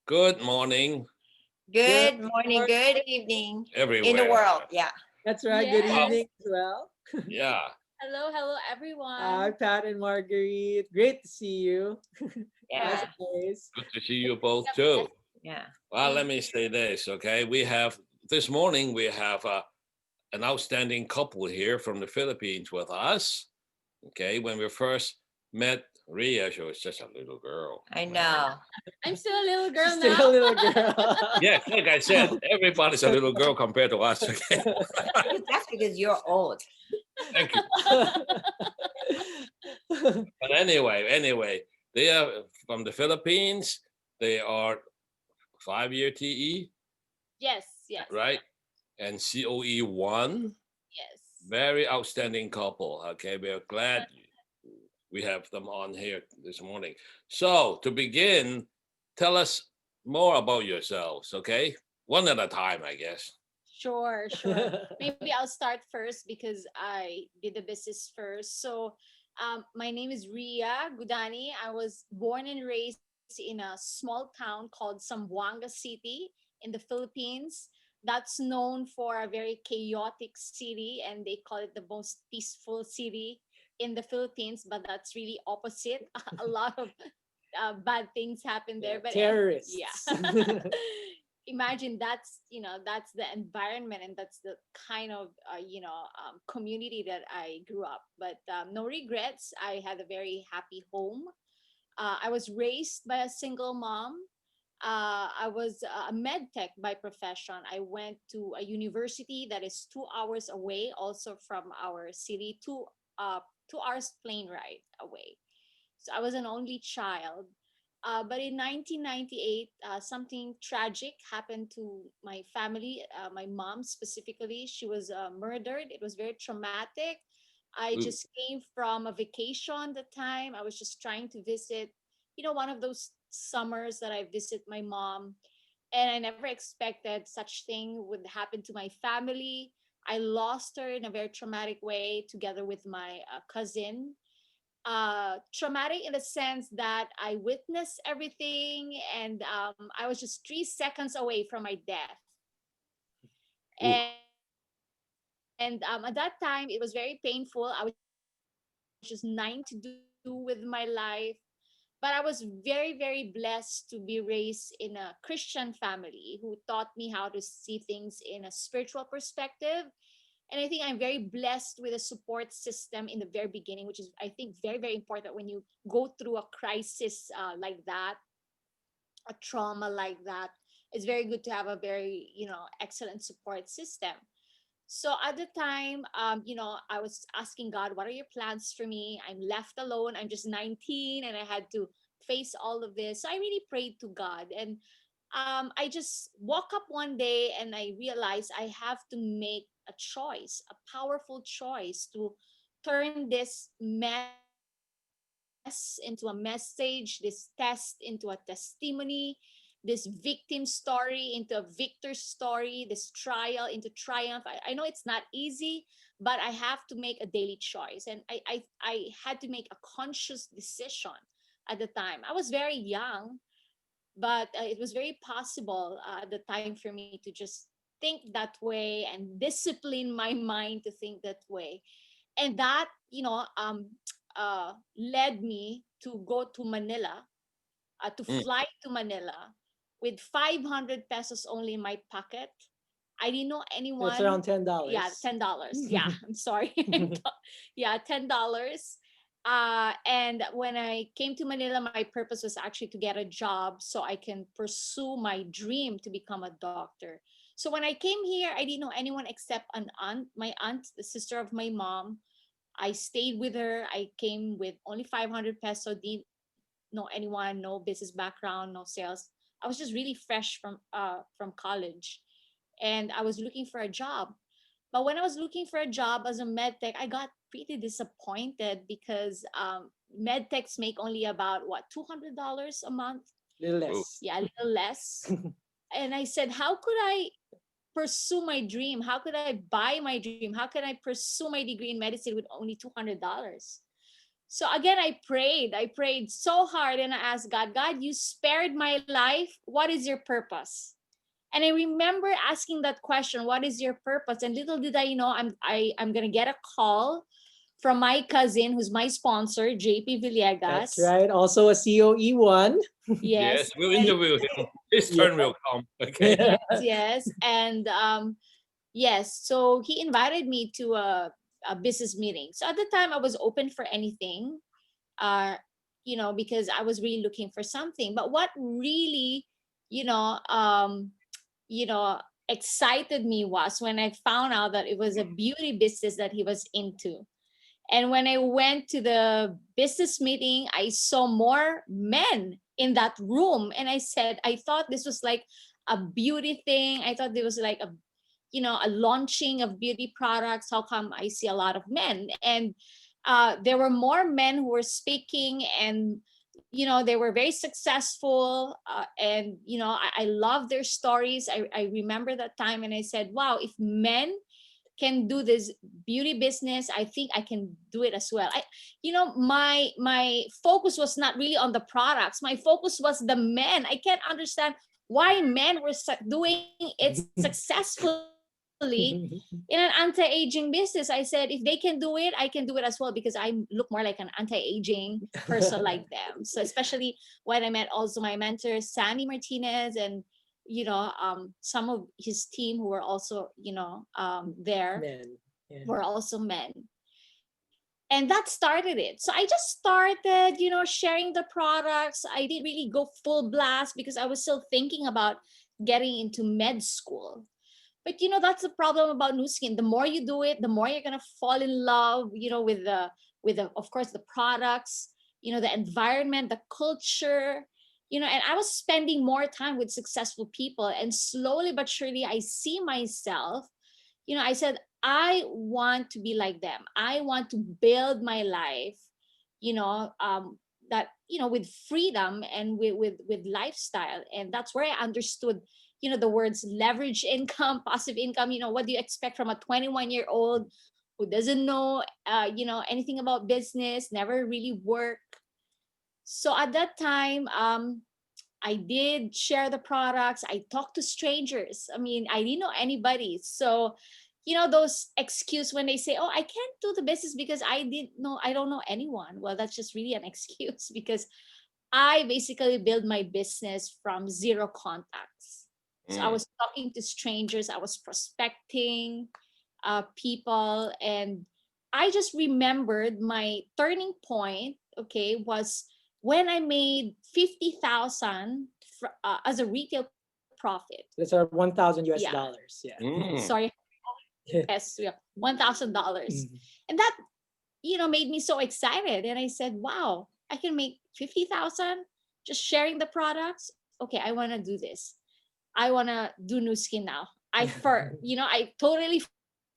Good morning, Good Good morning, morning. good evening in the everywhere. world. Yeah. That's right. Good Wow. evening Yes. as well. Yeah. Hello, hello, Hi, everyone. Pat and Marguerite. Great to see you. As Yeah. always. Good to see you both Yep, too. yes. Yeah. Well, let Mm. me say this, okay? We have this morning we have an outstanding couple here from the Philippines with us. Okay, when we first met Rhea, she was just a little girl. I Man. know. I'm still a little She's girl still now. a little girl. Yeah, like I said, everybody's a little girl compared to us. Okay, That's because you're old. thank you. But anyway, they are from the Philippines. They are 5 year TE, Yes, yes, right? And COE one. yes. Very outstanding couple. Okay, we are glad we have them on here this morning. So to begin, tell us more about yourselves. Okay, one at a time, I guess. Sure, sure. Maybe I'll start first because I did the business first. So, my name is Rhea Gudani. I was born and raised in a small town called Zamboanga City in the Philippines. That's known for a very chaotic city, and they call it the most peaceful city in the Philippines. But that's really opposite. A lot of bad things happen Yeah, there. But yeah. terrorists. Imagine that's the environment and that's the kind of community that I grew up. But no regrets. I had a very happy home. I was raised by a single mom. I was a med tech by profession. I went to a university that is 2 hours away, also from our city, 2 hours plane ride away. So I was an only child. But in 1998, something tragic happened to my family, my mom specifically. She was murdered. It was very traumatic. I Ooh. just came from a vacation that time. I was just trying to visit, one of those summers that I visit my mom. And I never expected such thing would happen to my family. I lost her in a very traumatic way together with my cousin. Traumatic in the sense that I witnessed everything, and I was just 3 seconds away from my death. Ooh. And at that time, it was very painful. I was just 9 to do with my life. But I was very, very blessed to be raised in a Christian family who taught me how to see things in a spiritual perspective. And I think I'm very blessed with a support system in the very beginning, which is, I think, very, very important when you go through a crisis like that, a trauma like that. It's very good to have a very, excellent support system. So at the time, I was asking God, what are your plans for me? I'm left alone. I'm just 19 and I had to face all of this. So I really prayed to God. And I just woke up one day and I realized I have to make a choice, a powerful choice to turn this mess into a message, this test into a testimony, this victim story into a victor story, this trial into triumph. I know it's not easy, but I have to make a daily choice. And I had to make a conscious decision at the time. I was very young, but it was very possible at the time for me to just think that way and discipline my mind to think that way. And that, led me to go to Manila, to Mm. fly to Manila with 500 pesos only in my pocket. I didn't know That's anyone. around $10. Yeah, $10. Yeah, I'm sorry. Yeah, $10. And when I came to Manila, my purpose was actually to get a job so I can pursue my dream to become a doctor. So when I came here, I didn't know anyone except an aunt, my aunt, the sister of my mom. I stayed with her. I came with only 500 peso, didn't know anyone, no business background, no sales. I was just really fresh from college, and I was looking for a job. But when I was looking for a job as a med tech, I got pretty disappointed because med techs make only about what, $200 a month? Little Ooh. less. Yeah, a little less. And I said, how could I pursue my dream? How could I buy my dream? How can I pursue my degree in medicine with only $200? So again, I prayed. I prayed so hard and I asked God, God, you spared my life. What is your purpose? And I remember asking that question, what is your purpose? And little did I know I'm gonna get a call from my cousin who's my sponsor, JP That's Villegas. right. Also a COE one. Yes, Yes. we'll And interview him. His Yeah. turn will come. Okay. yes. And yes, so he invited me to a business meeting. So at the time I was open for anything. Uh, because I was really looking for something. But what really, you know, um, you know, excited me was when I found out that it was a beauty business that he was into. And when I went to the business meeting, I saw more men in that room. And I said, I thought this was like a beauty thing. I thought there was like a launching of beauty products. How come I see a lot of men? And there were more men who were speaking, and they were very successful. And I love their stories. I remember that time, and I said, wow, if men can do this beauty business, I think I can do it as well. My focus was not really on the products. My focus was the men. I can't understand why men were doing it successfully in an anti-aging business. I said, if they can do it, I can do it as well, because I look more like an anti-aging person like them. So especially when I met also my mentor Sandy Martinez, and some of his team who were also there Man. Yeah. were also men. And that started it. So I just started sharing the products. I didn't really go full blast because I was still thinking about getting into med school. But that's the problem about Nu Skin. The more you do it, the more you're gonna fall in love with the of course the products, the environment, the culture. And I was spending more time with successful people, and slowly but surely I see myself. I said, I want to be like them. I want to build my life, that with freedom and with lifestyle. And that's where I understood the words leverage income, passive income. What do you expect from a 21-year-old who doesn't know anything about business, never really work? So at that time, I did share the products. I talked to strangers. I mean, I didn't know anybody. So, those excuse when they say, "Oh, I can't do the business because I don't know anyone." Well, that's just really an excuse, because I basically build my business from zero contacts. So I Mm. was talking to strangers. I was prospecting people, and I just remembered my turning point. Okay, was when I made 50,000 as a retail profit. That's our 1,000 US Yeah, dollars. Yeah. Mm. sorry, yes, yeah, $1,000, Mhm. and that made me so excited. And I said, wow, I can make 50,000 just sharing the products. Okay, I want to do this. I want to do Nu Skin now. I totally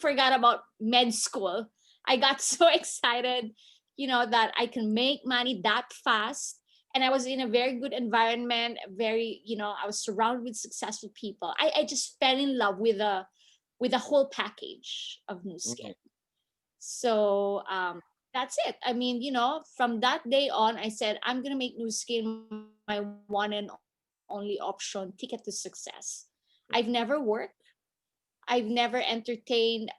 forgot about med school. I got so excited, that I can make money that fast. And I was in a very good environment, I was surrounded with successful people. I just fell in love with the whole package of Nu Mm. Skin. So that's it. I mean, from that day on, I said, I'm going to make Nu Skin my one and only option, ticket to success. I've never worked. I've never entertained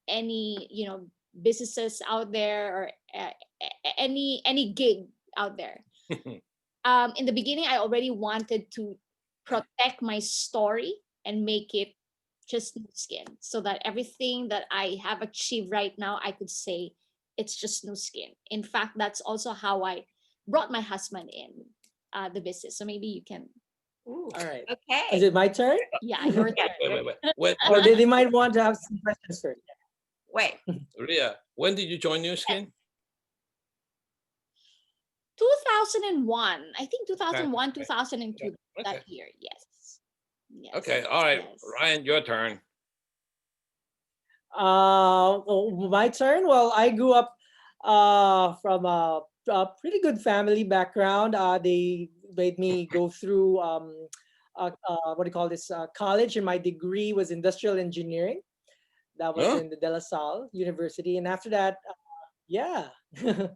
any, businesses out there, or any gig out there. In the beginning, I already wanted to protect my story and make it just Nu Skin, so that everything that I have achieved right now, I could say it's just Nu Skin. In fact, that's also how I brought my husband in the business. So maybe you can, Ooh, All right. Is okay. it my turn? yeah, your Yeah. turn. Wait. Or they might want to have some questions first. Wait. Rhea, when did you join New Skin? 2001, I think Okay. 2001, 2002, that Okay. year. Yes. Okay. Yes. All right. Yes. Ryan, your turn. My turn. Well, I grew up from a pretty good family background. They made me go through what do you call this, college, and my degree was industrial engineering. That was Huh? in the De La Salle University, and after that, Yeah. In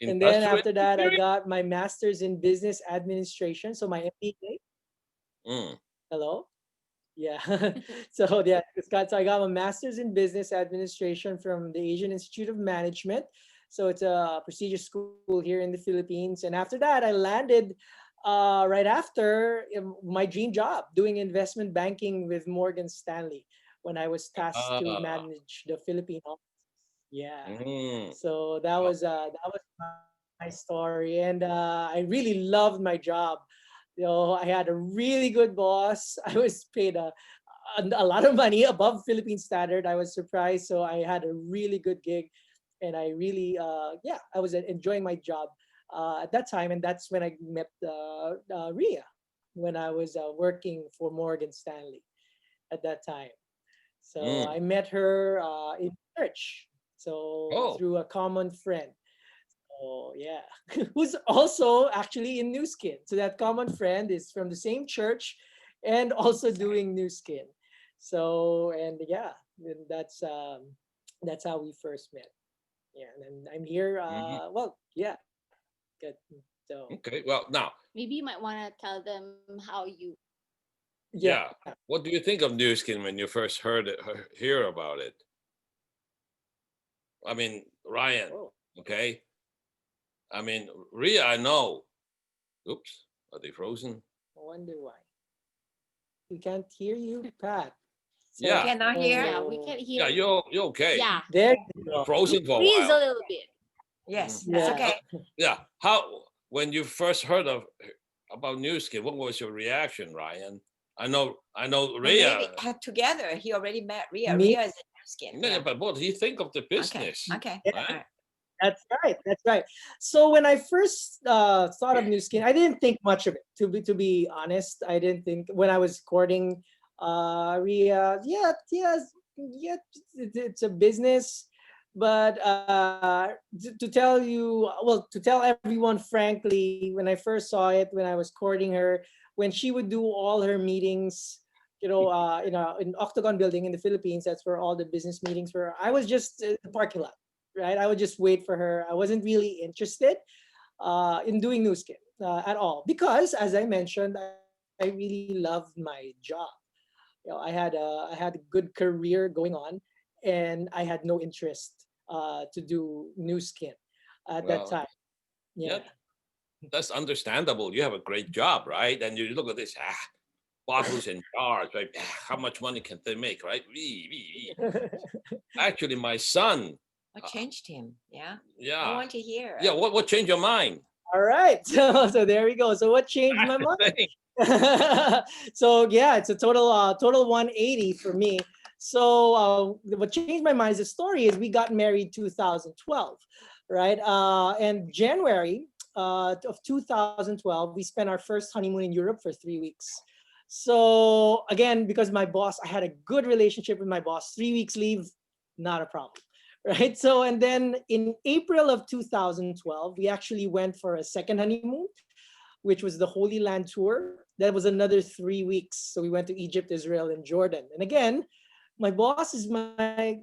And then touch with after you, that, I Jerry? got my master's in business administration. So my MBA. Mm. Hello. Yeah. So yeah, Scott. So I got my master's in business administration from the Asian Institute of Management. So it's a prestigious school here in the Philippines. And after that, I landed right after my dream job doing investment banking with Morgan Stanley when I was tasked to Ah. manage the Philippine office. Yeah. Mm. So Oh, that was my story, and I really loved my job. I had a really good boss. I was paid a lot of money above Philippine standard. I was surprised, so I had a really good gig, and I really yeah, I was enjoying my job at that time, and that's when I met Rhea when I was working for Morgan Stanley at that time. So mm. I met her in church, so Oh, through a common friend. Oh yeah, who's also actually in New Skin. So that common friend is from the same church, and also doing New Skin. So and yeah, and that's how we first met. Yeah, and then I'm here. mhm. Well, yeah, good. So Okay. Well, now, Maybe you might want to tell them how you. yeah, yeah. What do you think of New Skin when you first heard it, hear about it? I mean, Ryan. oh, Okay. I mean, Rhea, I know. Oops. Are they frozen? I wonder why we can't hear you, Pat. You Yeah. So cannot hear? Yeah, we can Yeah. hear. You're okay. Yeah, there you You're go. frozen for a freeze a while. little bit. Mhm. Yes, that's Yeah. okay. Yeah. How when you first heard of about New Skin, what was your reaction, Ryan? I know When they Rhea. had together, he already met Ria. Me. Ria is a new skin. Yeah, Yeah. but what do you think of the Okay. business? Okay. Yeah. All Right? right. That's right. That's right. So when I first thought of New Skin, I didn't think much of it. To be honest, I didn't think when I was courting Rhea. Yeah, yes, yeah. It's a business, but to tell you, well, to tell everyone frankly, when I first saw it, when I was courting her, when she would do all her meetings. In Octagon Building in the Philippines, that's where all the business meetings were. I was just the parking lot, right? I would just wait for her. I wasn't really interested in doing new skin at all because, as I mentioned, I really loved my job. I had a good career going on, and I had no interest to do new skin at that Well, time. yeah, Yeah. that's understandable. You have a great job, right? And you look at this, boss who's in charge, right? How much money can they make, right? Actually, my son, What uh, changed him? Yeah. I yeah, want to hear. yeah. What changed your mind? All right. So there we go. So what changed my mind? Thing. So yeah, it's a total 180 for me. So what changed my mind is the story is we got married 2012, right? And January of 2012, we spent our first honeymoon in Europe for 3 weeks. So again, because my boss, I had a good relationship with my boss. 3 weeks leave, not a problem, right? So and then in April of 2012, we actually went for a second honeymoon, which was the Holy Land tour. That was another 3 weeks. So we went to Egypt, Israel, and Jordan. And again, my boss is my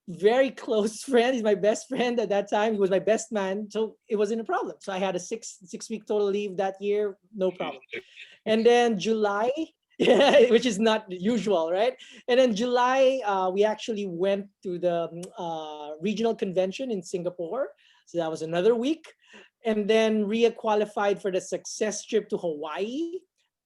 very close friend. He's my best friend at that time. He was my best man. So it wasn't a problem. So I had a six week total leave that year, no problem. And then July, yeah, which is not usual, right? And then July, we actually went to the regional convention in Singapore. So that was another week. And then Ria qualified for the success trip to Hawaii,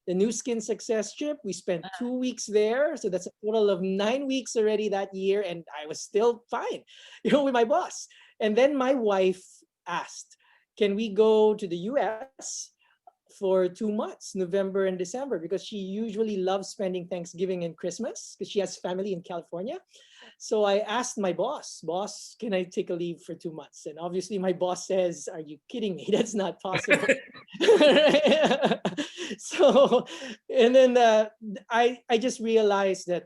the New Skin success trip. We spent 2 weeks there. So that's a total of 9 weeks already that year. And I was still fine, with my boss. And then my wife asked, can we go to the US for 2 months, November and December, because she usually loves spending Thanksgiving and Christmas because she has family in California. So I asked my boss, can I take a leave for 2 months? And obviously my boss says, are you kidding me? That's not possible. So, and then I just realized that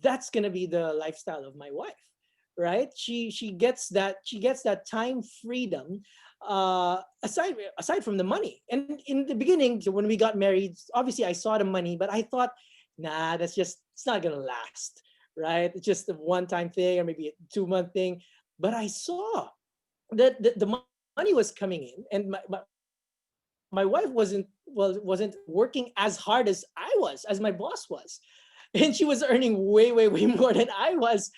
that's gonna be the lifestyle of my wife, right? She gets that time freedom aside from the money. And in the beginning, so when we got married, obviously I saw the money, but I thought, nah, it's not gonna last, right? It's just a one-time thing or maybe a 2-month thing. But I saw the money was coming in, and my wife wasn't working as hard as I was, as my boss was, and she was earning way more than I was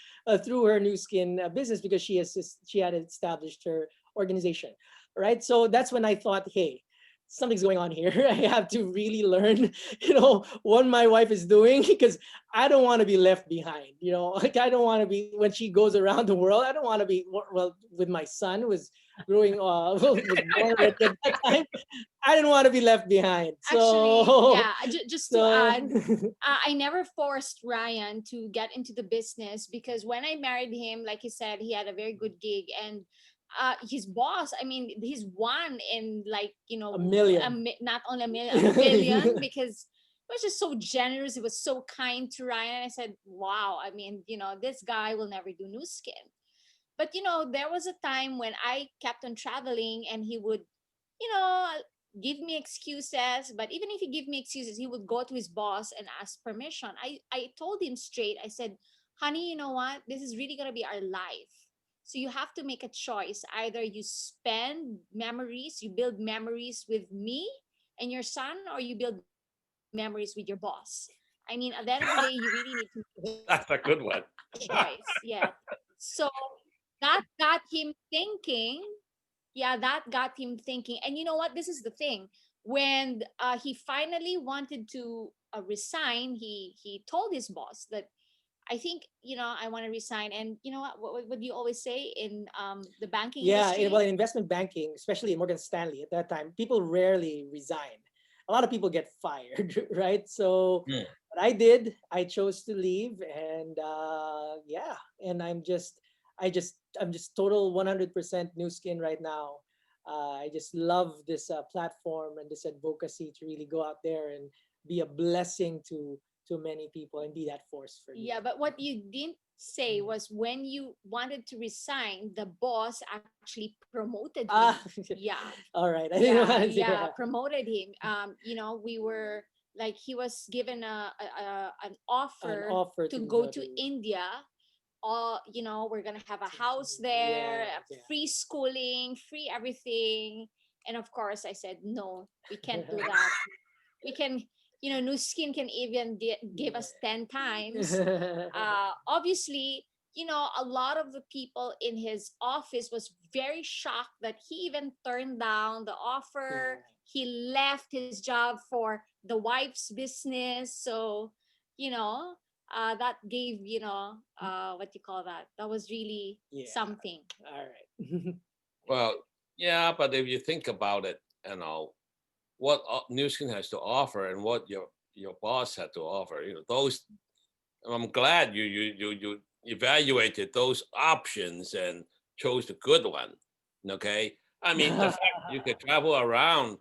through her new skin business, because she had established her organization, right? So that's when I thought, hey, something's going on here. I have to really learn, what my wife is doing, because I don't want to be left behind. Like, I don't want to be, when she goes around the world. I don't want to be, well, with my son, who was growing, was born already at that time. I didn't want to be left behind. Actually, So, yeah, just to so add, I never forced Ryan to get into the business, because when I married him, like he said, he had a very good gig, and his boss, I mean, he's one in, like, a million. not only a million, a billion, because he was just so generous. He was so kind to Ryan. I said, wow, I mean, this guy will never do new skin. But there was a time when I kept on traveling, and he would, you know, give me excuses. But even if he give me excuses, he would go to his boss and ask permission. I told him straight. I said, honey, you know what? This is really gonna be our life. So you have to make a choice. Either you spend memories, you build memories with me and your son, or you build memories with your boss. I mean, at the end of the day, you really need to make That's a good one. a choice. Yeah. So that got him thinking. Yeah, that got him thinking. And you know what? This is the thing. When he finally wanted to resign, he told his boss that, I think, I want to resign. And you know what do you always say in the banking Yeah, well, industry? in investment banking, especially in Morgan Stanley at that time, people rarely resign. A lot of people get fired, right? So Hmm. what I did, I chose to leave, and yeah, and I'm just total 100% new skin right now. I just love this platform and this advocacy to really go out there and be a blessing to many people and be that force for Yeah, good. but what you didn't say was, when you wanted to resign, the boss actually promoted him. Ah, Yeah. all right. I didn't Yeah, want to say yeah, that. promoted him. We were like, he was given an An offer offer to to go go to to. India. We're gonna have a house there, Yeah, yeah. free schooling, free everything. And of course, I said no, we can't do that. We can, new skin can even give us 10 times. Obviously, a lot of the people in his office was very shocked that he even turned down the Yeah. offer. He left his job for the wife's business. So, that gave, what you call that, that was really Yeah. something. All right. Well, yeah, but if you think about it, what Newskin has to offer and what your boss had to offer, those. I'm glad you evaluated those options and chose the good one. Okay, I mean the fact you could travel around,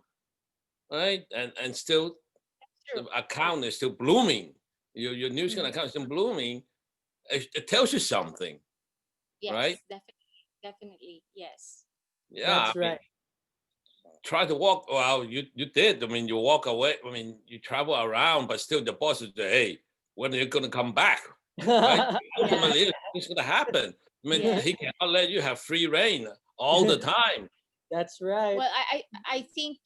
right, and still True. the account is still blooming. Your Newskin Mhm. account is still blooming. It tells you something, right? Yes, definitely. Yes. Yeah, I That's mean, right. try to walk. Well, you did. I mean, you walk away. I mean, you travel around, but still the boss is there. Hey, when are you going to come back? Right? Yeah. Ultimately, it's going to happen. I mean, Yeah. he cannot let you have free reign all the time. That's right. Well, I think,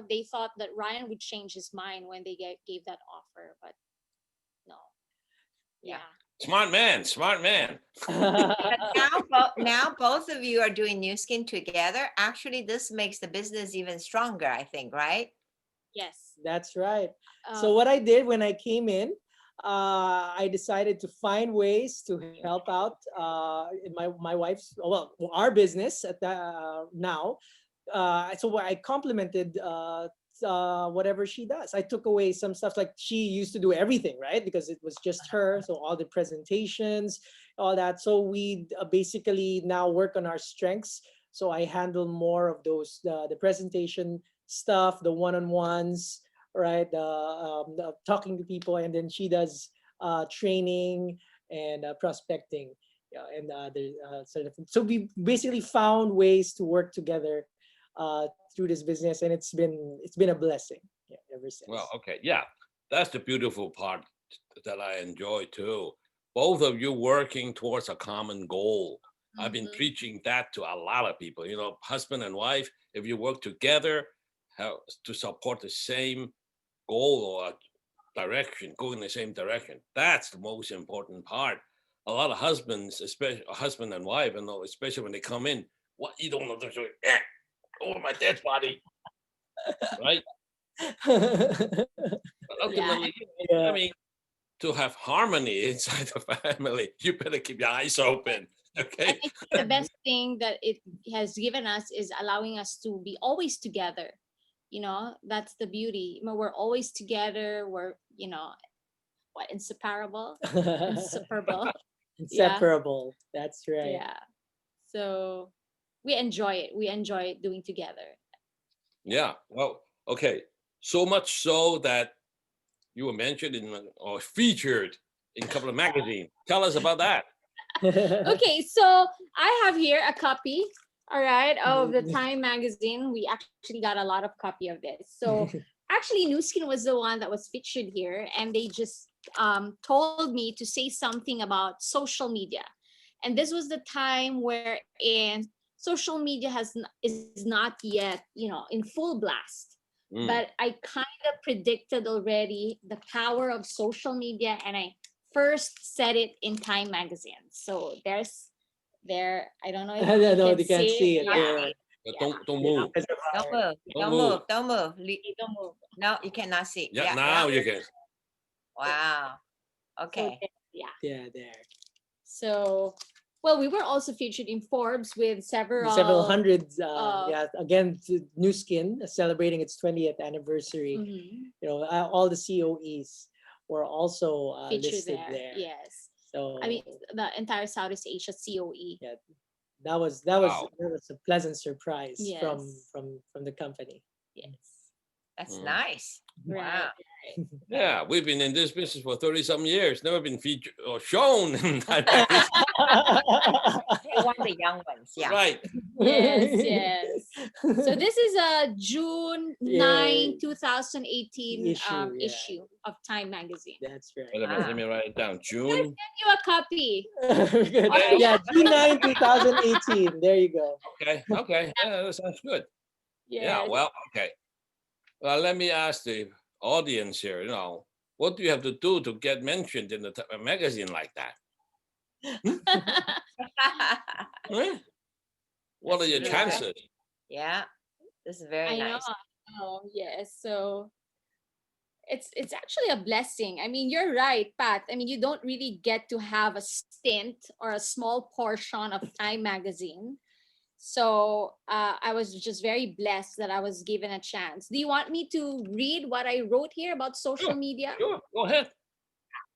they thought that Ryan would change his mind when they gave that offer, but no. Yeah. Yeah. Smart man, smart man. But now both of you are doing new skin together. Actually, this makes the business even stronger, I think, right? Yes. That's right. So Um, what I did when I came in, I decided to find ways to help out in my wife's, well, our business at the, now. So I complemented whatever she does. I took away some stuff, like she used to do everything, right? Because it was just her. So all the presentations, all that. So we basically now work on our strengths. So I handle more of those, the presentation stuff, the one-on-ones, right? The talking to people, and then she does training and prospecting. Yeah, and the sort of, so we basically found ways to work together through this business, and it's been a blessing, yeah, ever Well, since. okay, yeah, that's the beautiful part that I enjoy too. Both of you working towards a common goal. I've been Mhm. preaching that to a lot of people. Husband and wife, if you work together, how to support the same goal or direction, go in the same direction. That's the most important part. A lot of husbands, especially husband and wife, especially when they come in, what you don't know, they're doing, over my dead body, right? But Yeah. ultimately, I Yeah. mean, to have harmony inside the family, you better keep your eyes open. And Okay. I think the best thing that it has given us is allowing us to be always together. That's the beauty. We're always together. We're, what, inseparable? Inseparable. Yeah. Inseparable. That's right. Yeah. So we enjoy it. We enjoy doing together. Yeah. Well, okay. So much so that you were mentioned in or featured in a couple of magazines. Tell us about that. Okay, so I have here a copy, all right, of the Time magazine. We actually got a lot of copy of this. So actually, New Skin was the one that was featured here, and they just told me to say something about social media. And this was the time wherein social media is not yet, in full blast. Mm. But I kind of predicted already the power of social media, and I first said it in Time magazine. So there. I don't know if No, you no, can they can't see it. see it. Yeah, Yeah. But yeah. don't Yeah, move. because of Don't our- move. Don't Don't move. move. Don't move. Okay, don't move. No, you cannot see. Yeah, Yeah, now yeah. you can. Wow. So Okay. yeah. yeah, there. So well, we were also featured in Forbes with Several several. hundreds. Uh, Yeah, again, New Skin celebrating its 20th anniversary. mhm, All the COEs were also featured listed there. there. Yes. I mean, So the entire Southeast Asia COE. yeah, Wow. that was a pleasant surprise Yes. from the company. Yes. That's Mm. nice. Right. Wow. Yeah, we've been in this business for 30 some years. Never been featured or shown in Time magazine. They want the young ones. Yeah. Right. Yes, yes. So this is a June Yeah, 9, 2018 issue. Yeah, issue of Time magazine. that's Wait right. a minute. Wow. Let me write it down. Send June. you a copy. Good. Okay. Yeah, G9 2018. There you go. Okay. Okay. Yeah, that sounds good. Yeah. Yes. Well, okay. Well, let me ask the audience here, what do you have to do to get mentioned in a magazine like that? Hmm? What are That's your really Yeah, good. chances? Yeah. This is very I know. nice. Oh, yes. So it's actually a blessing. I mean, you're right, Pat. I mean, you don't really get to have a stint or a small portion of Time magazine. So I was just very blessed that I was given a chance. Do you want me to read what I wrote here about social Sure. media? Sure. Go ahead.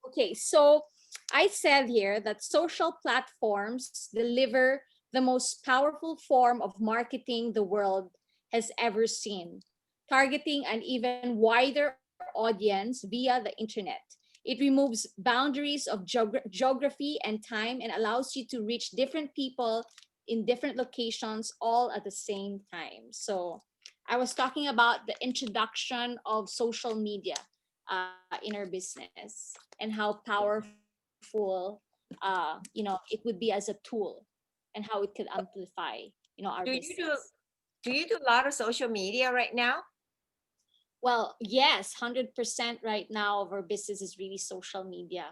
Okay, so I said here that social platforms deliver the most powerful form of marketing the world has ever seen, targeting an even wider audience via the internet. It removes boundaries of geography and time and allows you to reach different people in different locations all at the same time. So, I was talking about the introduction of social media in our business and how powerful it would be as a tool and how it could amplify our Do you business. do do you do a lot of social media right now? Well, yes, 100% right now of our business is really social media.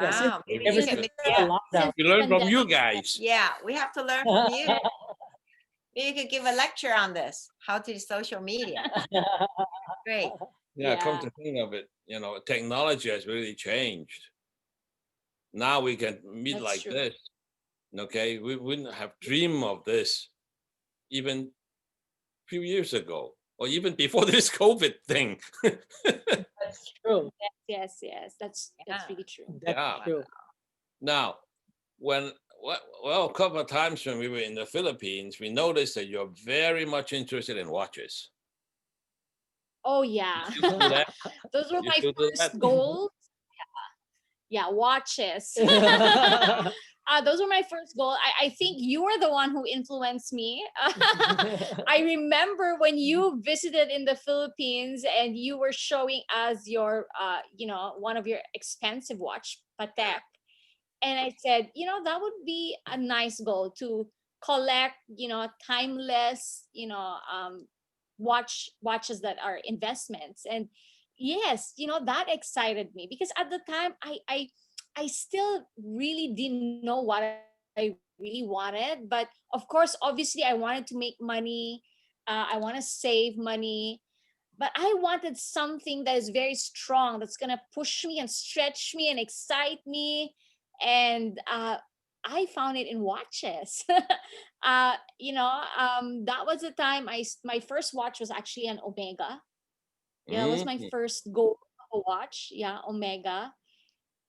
Yeah, since Wow. Maybe ever you Very can since good. make the yeah. lockdown. Since We the learn from you pandemic. guys. Yeah, we have to learn from you. Maybe you could give a lecture on this, how to do social media. Great. Yeah, come Yeah, to think of it, technology has really changed. Now we can meet that's like true. this. Okay. We wouldn't have dreamed of this even a few years ago or even before this COVID thing. That's true. Yes. That's Yeah. really true. That's Yeah. true. Now, when well, a couple of times when we were in the Philippines, we noticed that you're very much interested in watches. Oh You yeah. still do that? Those were You my still do that? first goals. Yeah, watches. Those were my first goal. I think you were the one who influenced me. I remember when you visited in the Philippines and you were showing us your, one of your expensive watch, Patek. And I said, that would be a nice goal to collect, timeless, watches that are investments. And yes, that excited me because at the time I still really didn't know what I really wanted. But of course, obviously, I wanted to make money. I want to save money, but I wanted something that is very strong, that's gonna push me and stretch me and excite me. And I found it in watches. That was the time my first watch was actually an Omega. Yeah, that was my Mm. first gold watch. Yeah, Omega.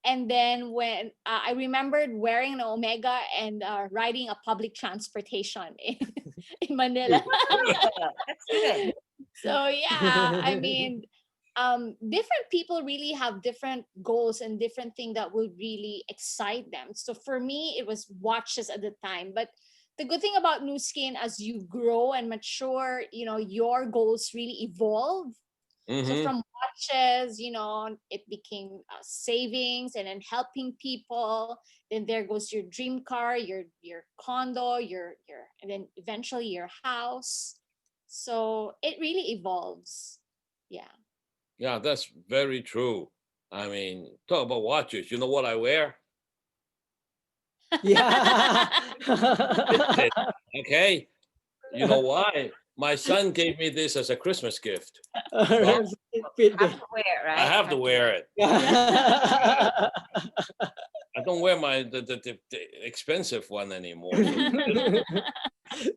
And then when I remembered wearing an Omega and riding a public transportation in Manila. That's good. So yeah, I mean, different people really have different goals and different thing that will really excite them. So for me, it was watches at the time. But the good thing about New Skin, as you grow and mature, your goals really evolve. So from Mm-hmm. watches, it became savings and then helping people. Then there goes your dream car, your condo, your and then eventually your house. So it really evolves. Yeah. Yeah, that's very true. I mean, talk about watches. You know what I wear? Yeah. Fitbit. Okay. You know why? My son gave me this as a Christmas gift. So Have Fitbit. to wear, I right? have to Have to wear it. Yeah. I don't wear the expensive one anymore. So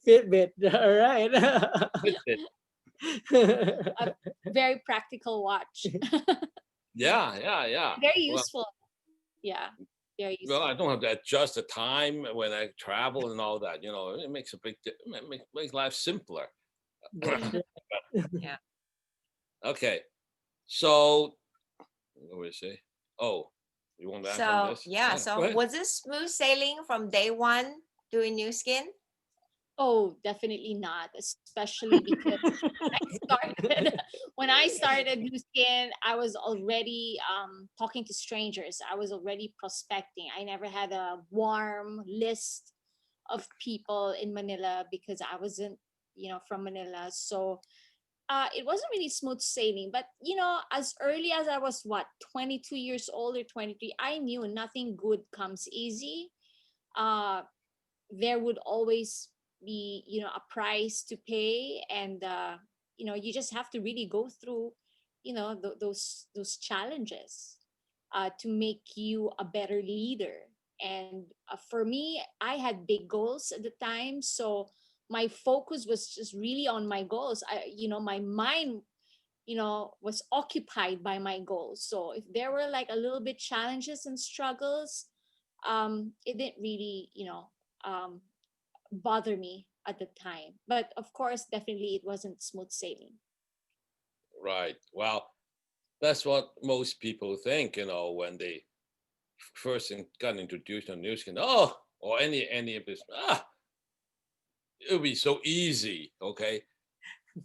Fitbit. All right. Fitbit. A very practical watch. Yeah, yeah, yeah. Very Well, useful. Yeah. Very well, useful. I don't have to adjust the time when I travel and all that. You know, it makes a make life simpler. That's right. Yeah. Okay, so what do we say? Oh, you want to ask on So this? yeah, Yeah, go so ahead. was it smooth sailing from day one doing New Skin? Oh, definitely not, especially because I started when I started New Skin, I was already talking to strangers. I was already prospecting. I never had a warm list of people in Manila because I wasn't, from Manila. So it wasn't really smooth sailing. But as early as I was 22 years old or 23, I knew nothing good comes easy. Uh, there would always be a price to pay, and you just have to really go through those challenges to make you a better leader. And for me, I had big goals at the time, so my focus was just really on my goals. My mind was occupied by my goals. So if there were like a little bit challenges and struggles, it didn't really um, bother me at the time. But of course, definitely it wasn't smooth sailing. Right. Well, that's what most people think. You know, when they got introduced to new skin. Oh, or any of this. It'll be so easy. Okay.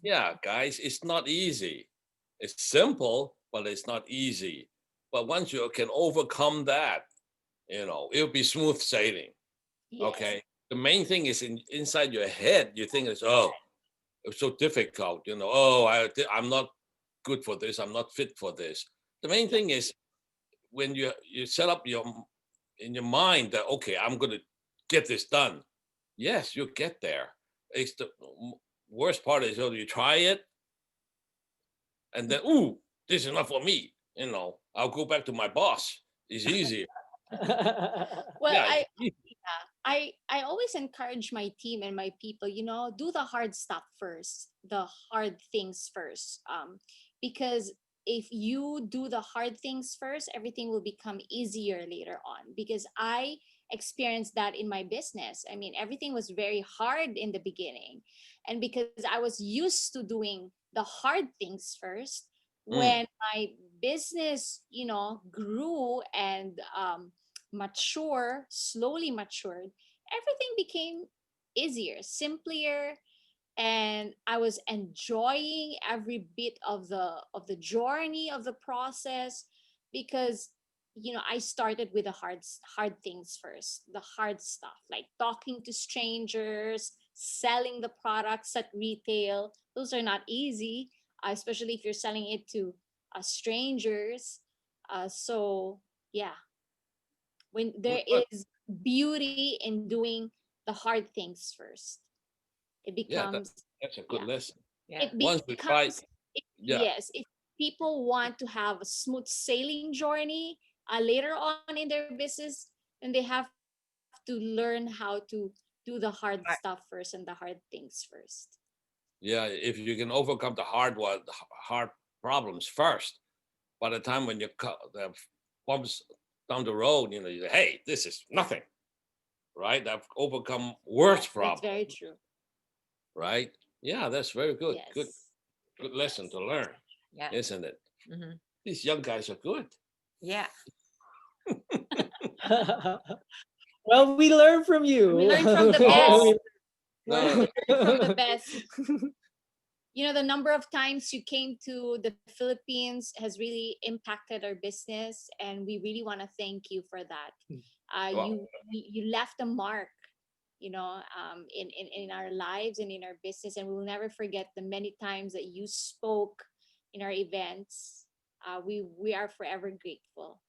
Yeah, guys, it's not easy. It's simple, but it's not easy. But once you can overcome that, it'll be smooth sailing. Yes. Okay. The main thing is inside your head. You think it's it's so difficult. Oh, I'm not good for this. I'm not fit for this. The main Yeah. thing is when you set up in your mind that okay, I'm gonna get this done. Yes, you'll get there. It's the worst part is you try it and then ooh, this is not for me. I'll go back to my boss. It's easier. Well, Yeah, I yeah, I always encourage my team and my people, do the hard stuff first, the hard things first. Because if you do the hard things first, everything will become easier later on. Because I experienced that in my business. I mean, everything was very hard in the beginning. And because I was used to doing the hard things first, mm, when my business, grew and slowly matured, everything became easier, simpler, and I was enjoying every bit of the journey of the process because I started with the hard things first, the hard stuff, like talking to strangers, selling the products at retail. Those are not easy, especially if you're selling it to strangers. So yeah, when Well, there good. is beauty in doing the hard things first, it Yeah, becomes, that's a good yeah, lesson. Yeah. it Once we try, becomes, yeah, yes, if people want to have a smooth sailing journey later on in their business, then they have to learn how to do the hard stuff Right. first and the hard things first. yeah. If you can overcome the hard problems first, by the time when you cut the bumps down the road, you say, "Hey, this is nothing," right? I've overcome worse Yes, that's problems, very true. right? Yeah, that's very good. Good, Yes, good lesson yes. to learn, Yeah. isn't it? Hmm. These young guys are good. Yeah. Well, we learn from We you. learn from the Oh best. no, We learn from the best. The number of times you came to the Philippines has really impacted our business, and we really want to thank you for that. well, You left a mark, in our lives and in our business, and we will never forget the many times that you spoke in our events. We are forever grateful.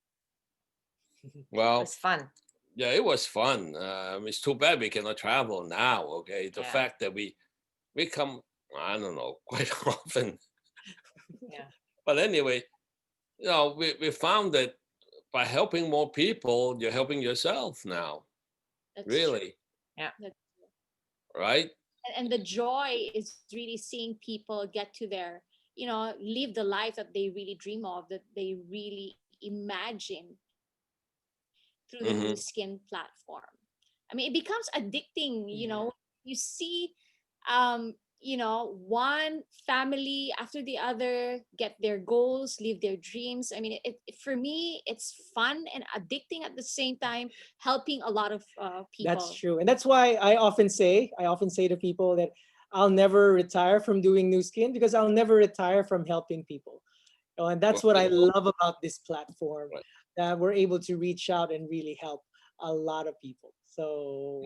It well, was fun. yeah, it was fun. It's too bad we cannot travel now. Okay, the Yeah. fact that we come, I don't know, quite often. Yeah. But anyway, we found that by helping more people, you're helping yourself now. That's true. Really, Yeah. That's right? and the joy is really seeing people get to their, live the life that they really dream of, that they really imagine through the new skin Hmm. platform. I mean, it becomes addicting, Yeah. you see, one family after the other get their goals, live their dreams. I mean, for me, it's fun and addicting at the same time, helping a lot of That's people. true. And that's why I often say to people that I'll never retire from doing new skin because I'll never retire from helping people. And Well, that's what I well, love about this platform, right. that we're able to reach out and really help a lot of people. So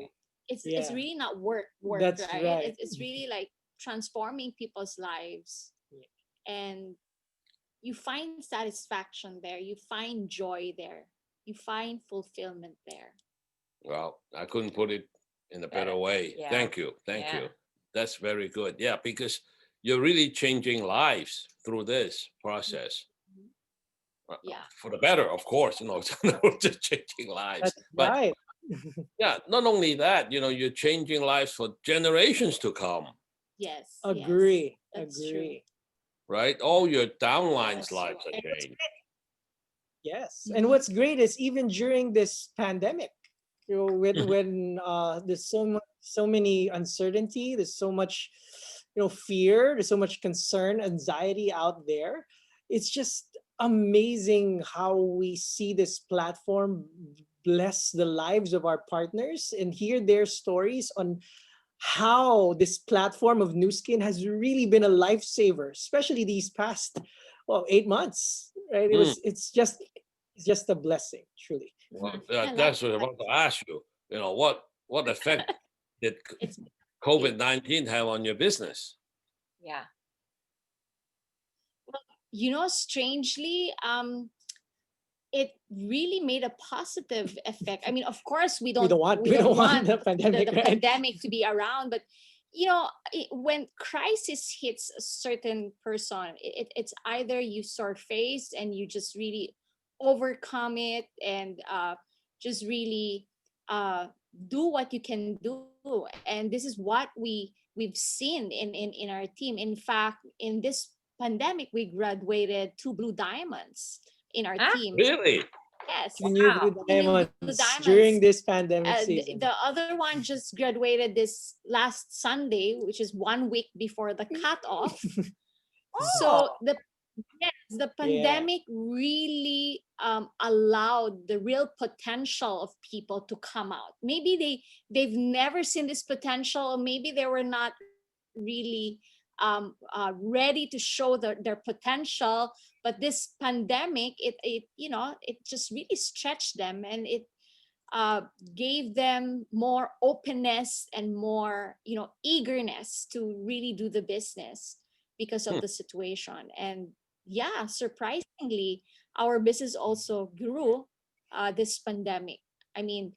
It's yeah, really not work, that's right? right. It's really like transforming people's lives, Yeah. and you find satisfaction there, you find joy there, you find fulfillment there. Well, I couldn't put it in a better Better. way. Yeah. Thank you. Thank Yeah. you. That's very good. Yeah, because you're really changing lives through this process. Mhm. Yeah. For the better, of course, it's not just changing lives. That's But right. yeah, not only that, you're changing lives for generations to come, Yes, yes, Agree. that's true. Agree. right? All your downlines' That's true. lives are And what's changed. Yes. And Mhm. what's great is even during this pandemic, when Mhm. there's so many uncertainty, there's so much fear, there's so much concern, anxiety out there. It's just amazing how we see this platform bless the lives of our partners and hear their stories on how this platform of New Skin has really been a lifesaver, especially these past 8 months. Right? Mm. It's just a blessing, truly. Hmm. Well, I like that's what I that. want to ask you. What effect did It's it, COVID-19 have on your business? Yeah. well, strangely, it really made a positive effect. I mean, of course, we We don't don't want we we don't don't want want the the, pandemic, the right? pandemic to be around, but when crisis hits a certain person, it's either you surface and you just really overcome it, and just really uh, do what you can do. And this is what we've seen in our team. In fact, in this pandemic, we graduated 2 blue diamonds in our Ah, team. Really? Yes, Two new wow. blue 2 new blue diamonds diamonds. during this pandemic The season. other one just graduated this last Sunday, which is 1 week before the cutoff. Oh, So the Yeah. pandemic really allowed the real potential of people to come out. Maybe they've never seen this potential, or maybe they were not really ready to show their potential. But this pandemic, it it just really stretched them, and it uh, gave them more openness and more eagerness to really do the business because of Hmm, the situation. And yeah, surprisingly, our business also grew this pandemic. I mean,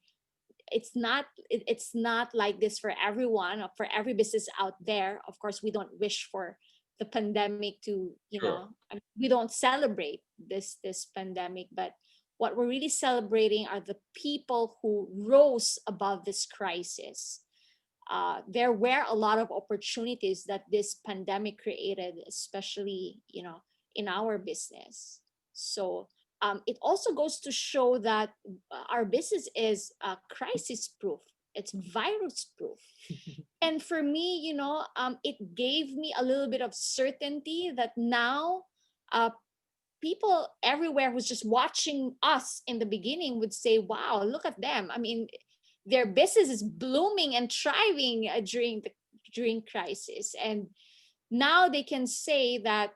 it's not like this for everyone, or for every business out there. Of course, we don't wish for the pandemic to, sure. we don't celebrate this pandemic, but what we're really celebrating are the people who rose above this crisis. There were a lot of opportunities that this pandemic created, especially in our business. So it also goes to show that our business is crisis proof. It's virus proof. And for me, it gave me a little bit of certainty that now uh, people everywhere who's just watching us in the beginning would say, wow, look at them. I mean, their business is blooming and thriving during crisis. And now they can say that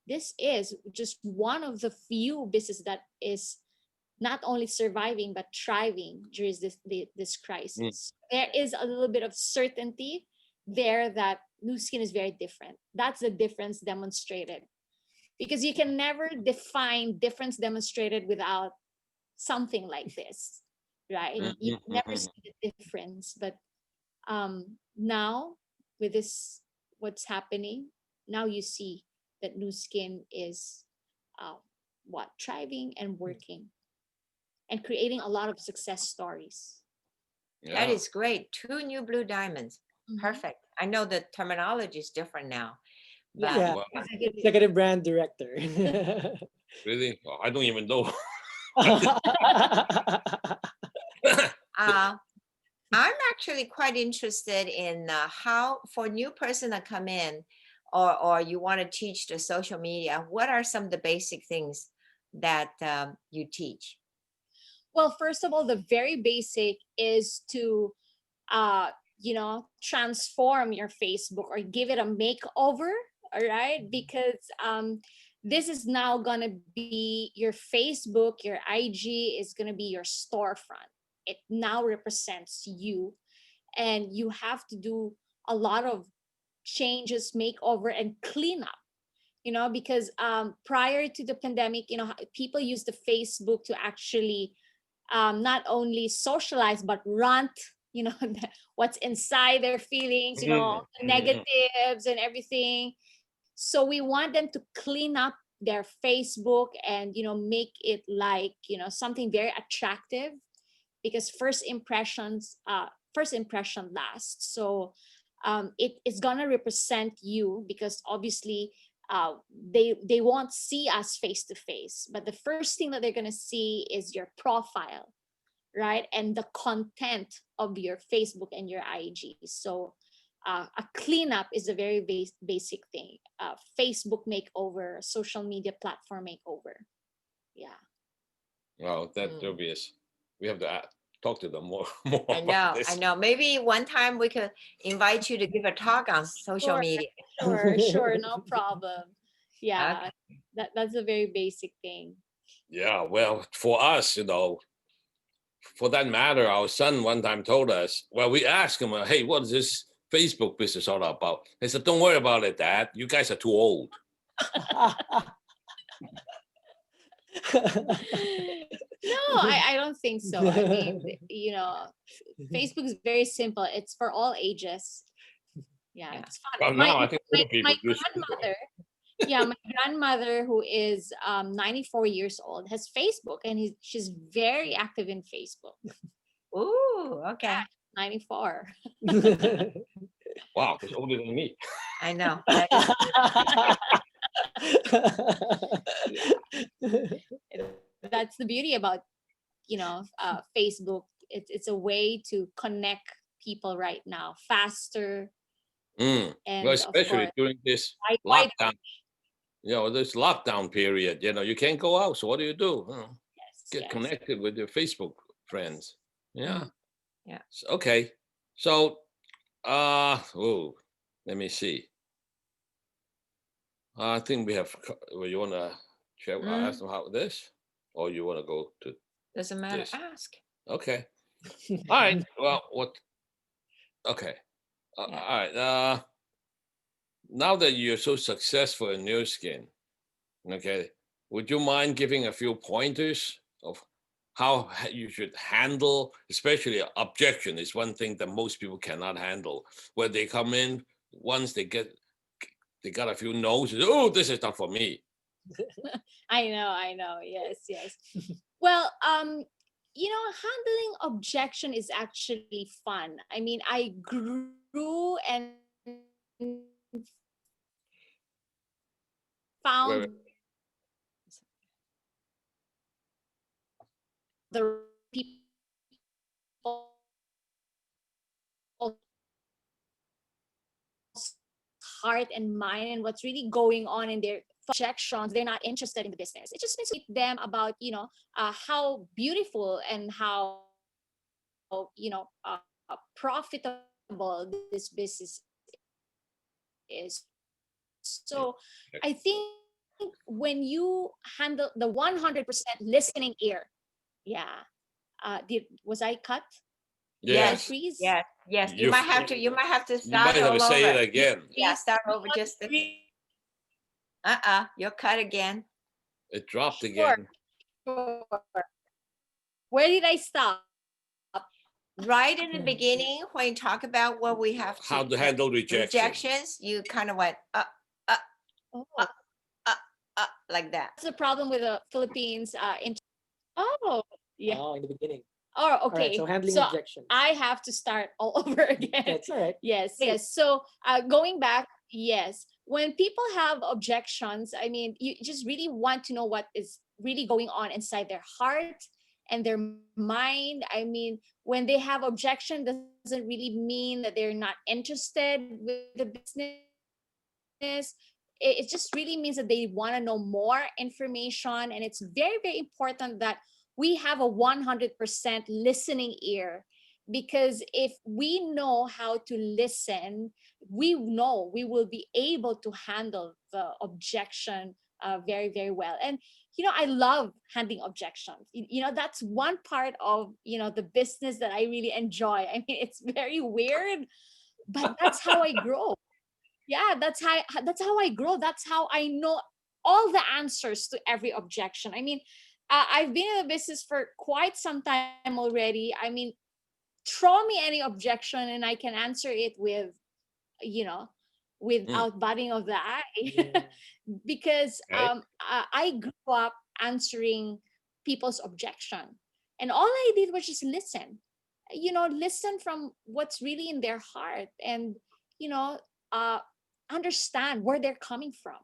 this is just one of the few business that is not only surviving but thriving during this Mm, crisis. There is a little bit of certainty there that New Skin is very different. That's the difference demonstrated, because you can never define difference demonstrated without something like this, right? mm, You mm, can mm, never mm. see the difference. But now, with this, what's happening now, you see that New Skin is uh, what thriving and working and creating a lot of success stories. That Yeah. is great. Two new blue diamonds. Mhm. Perfect. I know the terminology is different now, but Yeah, Yeah, Well, executive. executive brand director. really? Oh, I don't even know. uh, I'm actually quite interested in how, for new person that come in, or you want to teach the social media, what are some of the basic things that you teach? Well, first of all, the very basic is to transform your Facebook or give it a makeover. All right, because this is now gonna be your Facebook, your IG is gonna be your storefront. It now represents you, and you have to do a lot of changes, makeover, and cleanup. Because prior to the pandemic, people use the Facebook to actually not only socialize but rant, what's inside their feelings, Mhm, the mhm. negatives and everything. So we want them to clean up their Facebook and make it like something very attractive, because first impression lasts. So it is gonna represent you, because obviously they won't see us face to face, but the first thing that they're gonna see is your profile, right? And the content of your Facebook and your IG. So a cleanup is a very basic thing. Facebook makeover, social media platform makeover. Yeah. Well, that's Mm, obvious. We have to talk to them more more I about know, I this. know. Maybe one time we could invite you to give a talk on social Sure, media. sure, no problem. Okay. Yeah, that's a very basic thing. Yeah, well, for us, for that matter, our son one time told us, well, we asked him, hey, what is this Facebook business all about? He said, don't worry about it, Dad. You guys are too old. No, I don't think so. I mean, Facebook is very simple. It's for all ages. Yeah, Yeah. it's fun. Well, My now I think my, older my people use it. grandmother, yeah, my grandmother, who is 94 years old, has Facebook, and she's very active in Facebook. Ooh, okay. 94. Wow, he's older than me. I know. That is Yeah, that's the beauty about Facebook. It's a way to connect people right now faster, Mm. Well, and of especially course, during this wide. lockdown, this lockdown period, you can't go out. So what do you do? Yes, Get yes. connected with your Facebook friends. Yeah. Mm. yeah. Okay. So, oh, let me see. I think we have. Well, you want to check? Ask Mm, them how this, or you want to go to doesn't matter. this? Ask. Okay. All right. Well, what? Okay. Yeah. All right. Now that you're so successful in New Skin, okay, would you mind giving a few pointers of how you should handle, especially objection is one thing that most people cannot handle. Where they come in, once they got a few no's, oh, this is not for me. I know. Yes, yes. Well, handling objection is actually fun. I mean, I grew and found Where the people's heart and mind and what's really going on in their objections. They're not interested in the business. It just means to them about how beautiful and how profitable this business is. So I think when you handle the 100% listening ear, yeah. Was I cut? Did I Yes. freeze? yes, Yes. Yes. You you might have to. You might have to you start might have to all say it over. again. Yeah. Freeze? Start over. Just. You're cut again. It dropped Sure, again. sure. Where did I stop? Right in the beginning, when you talk about what we have How to to handle rejection. rejections, you kind of went uh, Oh, uh, like that. that's the problem with the Philippines. Oh, yeah. Oh, in the beginning. Oh, All right. So okay. handling So objections. I have to start all over again. That's all right. Yes, Please. yes. So going back, yes. When people have objections, I mean, you just really want to know what is really going on inside their heart and their mind. I mean, when they have objection, doesn't really mean that they're not interested with the business. It just really means that they want to know more information, and it's very, very important that we have a 100% listening ear, because if we know how to listen, we know we will be able to handle the objection very, very well. And I love handling objections. That's one part of the business that I really enjoy. I mean, it's very weird, but that's how I grow. Yeah, that's how I grow. That's how I know all the answers to every objection. I mean, I've been in the business for quite some time already. I mean, throw me any objection and I can answer it with, you know Mm, without batting of the eye. Yeah. Because okay. I grew up answering people's objection, and all I did was just listen. Listen from what's really in their heart, and you know uh, understand where they're coming from.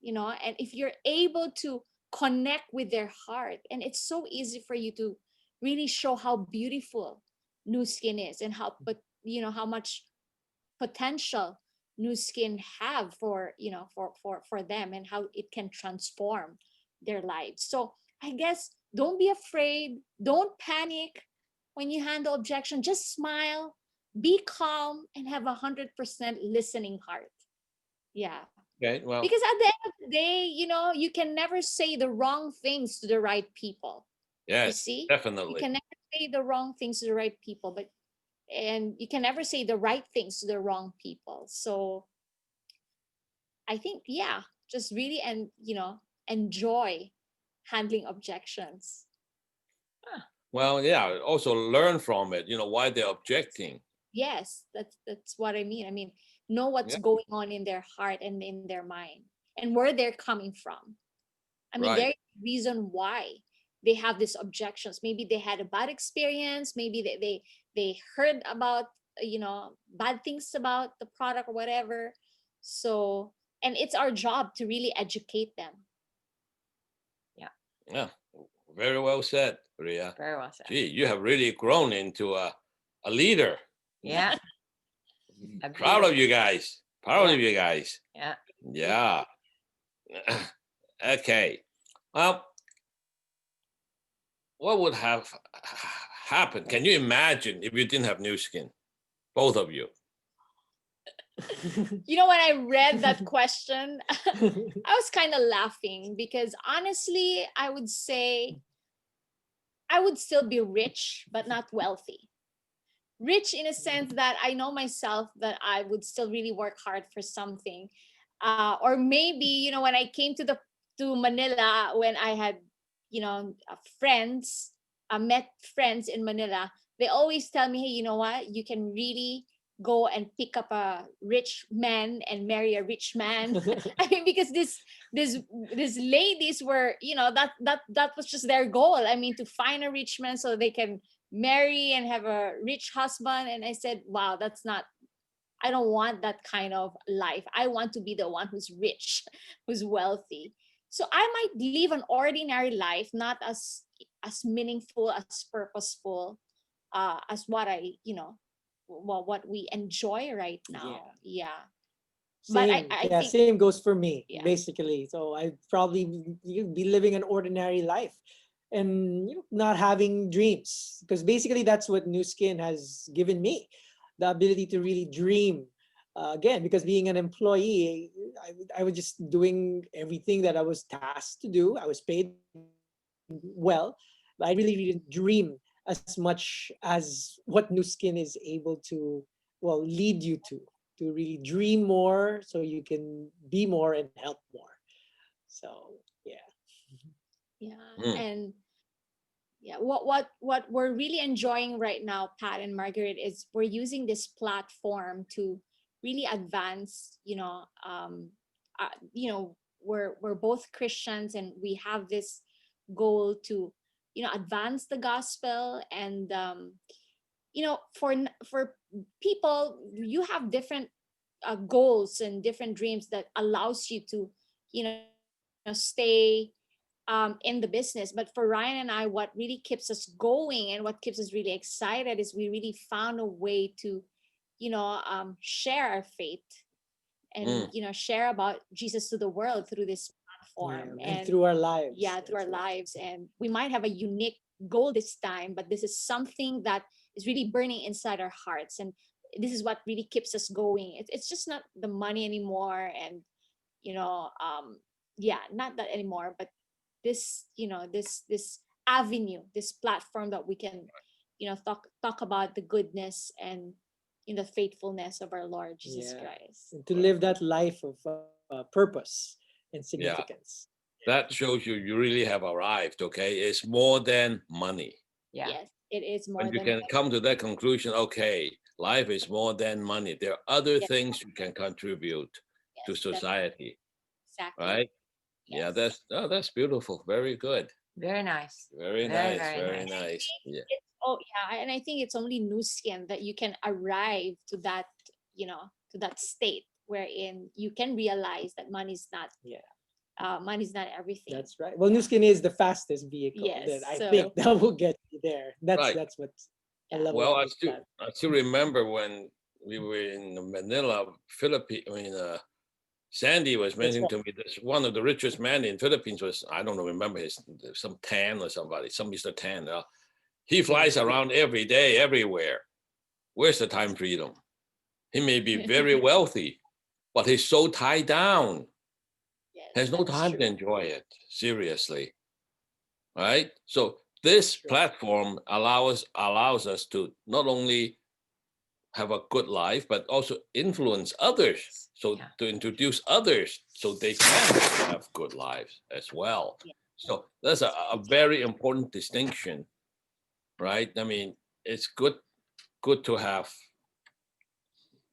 And if you're able to connect with their heart, and it's so easy for you to really show how beautiful new skin is, and how much potential new skin have for them, and how it can transform their lives. So I guess, don't be afraid, don't panic when you handle objection. Just smile, be calm, and have 100% listening heart. Yeah, Okay. Well, because at the end of the day, you can never say the wrong things to the right people. You yes, see, you definitely. can never say the wrong things to the right people, and you can never say the right things to the wrong people. So I think, yeah, just really, and enjoy handling objections. Well, yeah. Also learn from it. Why they're objecting. Yes, that's what I mean. I mean, know what's Yeah. going on in their heart and in their mind, and where they're coming from. I mean, Right. there is a reason why they have these objections. Maybe they had a bad experience. Maybe they heard about bad things about the product or whatever. So, and it's our job to really educate them. Yeah. Yeah. Very well said, Rhea. Very well said. Gee, you have really grown into a leader. Yeah. Proud Agreed. of you guys. Proud Yeah. of you guys. Yeah. Yeah. Okay. Well, what would have happened? Can you imagine if you didn't have new skin? Both of you. You know, when I read that question, I was kind of laughing because honestly, I would say I would still be rich, but not wealthy. Rich in a sense that I know myself that I would still really work hard for something. Or maybe, you know, when I came to Manila, when I had, you know, friends, met friends in Manila, they always tell me, hey, you know what, you can really go and pick up a rich man and marry a rich man. I mean, because this these ladies were, you know, that was just their goal. I mean, to find a rich man so they can marry and have a rich husband. And I said, wow, that's not, I don't want that kind of life. I want to be the one who's rich, who's wealthy. So I might live an ordinary life, not as meaningful, as purposeful, as what I, you know, well, what we enjoy right Yeah. now. Yeah. But Same. I Yeah, think, same goes for me, yeah, basically. So I'd probably be living an ordinary life and not having dreams. Because basically that's what New Skin has given me, the ability to really dream. Again, because being an employee, I was just doing everything that I was tasked to do. I was paid well, but I really didn't dream as much as what New Skin is able to, well, lead you to really dream more so you can be more and help more. So yeah. yeah. Mm. And yeah, what we're really enjoying right now, Pat and Margaret, is we're using this platform to really advance, you know, we're both Christians, and we have this goal to, you know, advance the gospel. And you know, for people, you have different goals and different dreams that allows you to, you know, stay in the business. But for Ryan and I, what really keeps us going and what keeps us really excited is we really found a way to, share our faith and, Mm. share about Jesus to the world through this Yeah. platform. And And through our lives. yeah, through our That's right. lives. And we might have a unique goal this time, but this is something that is really burning inside our hearts. And this is what really keeps us going. It's just not the money anymore. And, you know, yeah, not that anymore, but this, this avenue, this platform that we can, talk about the goodness and in the faithfulness of our Lord Jesus Yeah. Christ. And to live that life of purpose and Yeah, significance. that shows you really have arrived. Okay, it's more than money. Yeah. Yes, it is When more you than can come to that conclusion, okay, life is more than money. There are other yes, things you can contribute to yes, that's society, exactly. right? Yeah, Yes. that's beautiful. Very good. Very nice. Very Very, nice. very Very nice. nice. Yeah. It's, oh yeah, and I think it's only new skin that you can arrive to that, to that state wherein you can realize that Yeah. money's not everything. That's right. Well, New Yeah. Skin is the fastest vehicle that Yes. I think So that will get you there. That's Right. that's what I yeah. love Well, about this platform. I still remember when we were in Manila, Philippines. I mean, Sandy was That's mentioning right. to me this one of the richest men in Philippines was, I don't know, remember his, some Tan or somebody, some Mr. Tan. He Yeah. flies around every day, everywhere. Where's the time freedom? He may be very wealthy, but he's so tied down, Yes, has no that's time to true. enjoy it. Seriously, right? So this Right. platform allows us to not only have a good life, but also influence others. So Yeah. to introduce others so they can have good lives as well. Yeah, So that's a very important distinction, right? I mean, it's good to have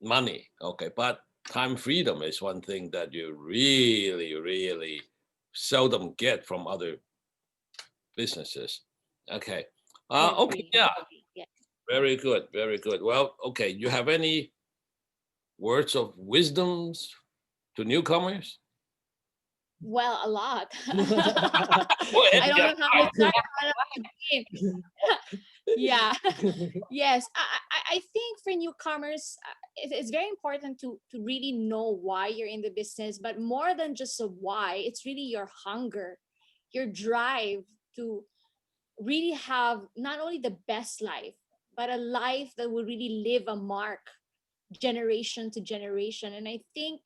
money, okay, but time freedom is one thing that you really, really seldom get from other businesses. Okay. I Okay, agree. yeah, Yeah. very good, very good. Well, okay, you have any words of wisdoms to newcomers? Well, a lot. Go ahead, I you don't got know how to start, how to begin. Yeah. Yes, I think for newcomers, it's very important to really know why you're in the business, but more than just a why, it's really your hunger, your drive to really have not only the best life, but a life that will really leave a mark generation to generation. And I think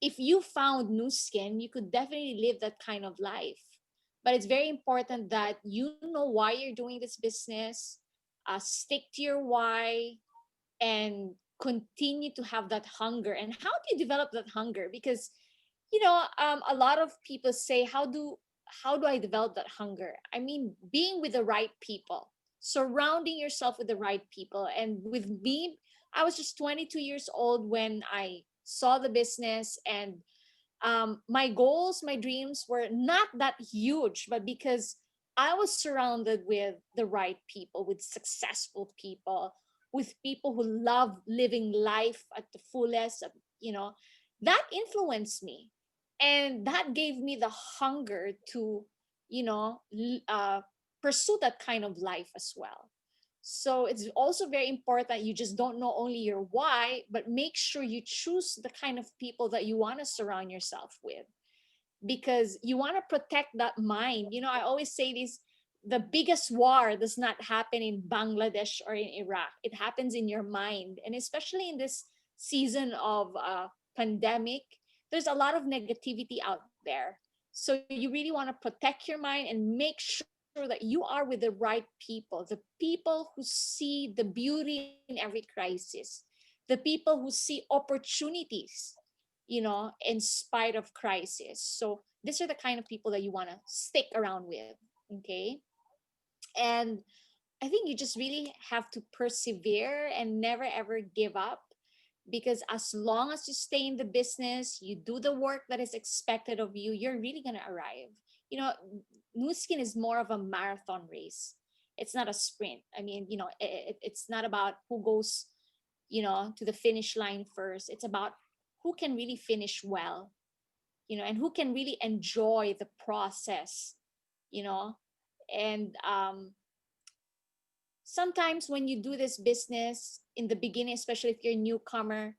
if you found new skin, you could definitely live that kind of life. But it's very important that you know why you're doing this business, stick to your why, and continue to have that hunger. And how do you develop that hunger? Because a lot of people say, how do I develop that hunger? I mean, being with the right people, surrounding yourself with the right people. And with me, I was just 22 years old when I saw the business. And my goals, my dreams were not that huge, but because I was surrounded with the right people, with successful people, with people who love living life at the fullest, you know, that influenced me. And that gave me the hunger to, you know, pursue that kind of life as well. So it's also very important you just don't know only your why, but make sure you choose the kind of people that you want to surround yourself with, because you want to protect that mind. I always say this: the biggest war does not happen in Bangladesh or in Iraq, it happens in your mind. And especially in this season of pandemic, there's a lot of negativity out there. So you really want to protect your mind and make sure that you are with the right people, the people who see the beauty in every crisis, the people who see opportunities, in spite of crisis. So these are the kind of people that you want to stick around with. Okay. And I think you just really have to persevere and never ever give up, because as long as you stay in the business, you do the work that is expected of you, you're really going to arrive. You know, New Skin is more of a marathon race. It's not a sprint. I mean, it's not about who goes, to the finish line first. It's about who can really finish well, and who can really enjoy the process, you know. And sometimes when you do this business in the beginning, especially if you're a newcomer,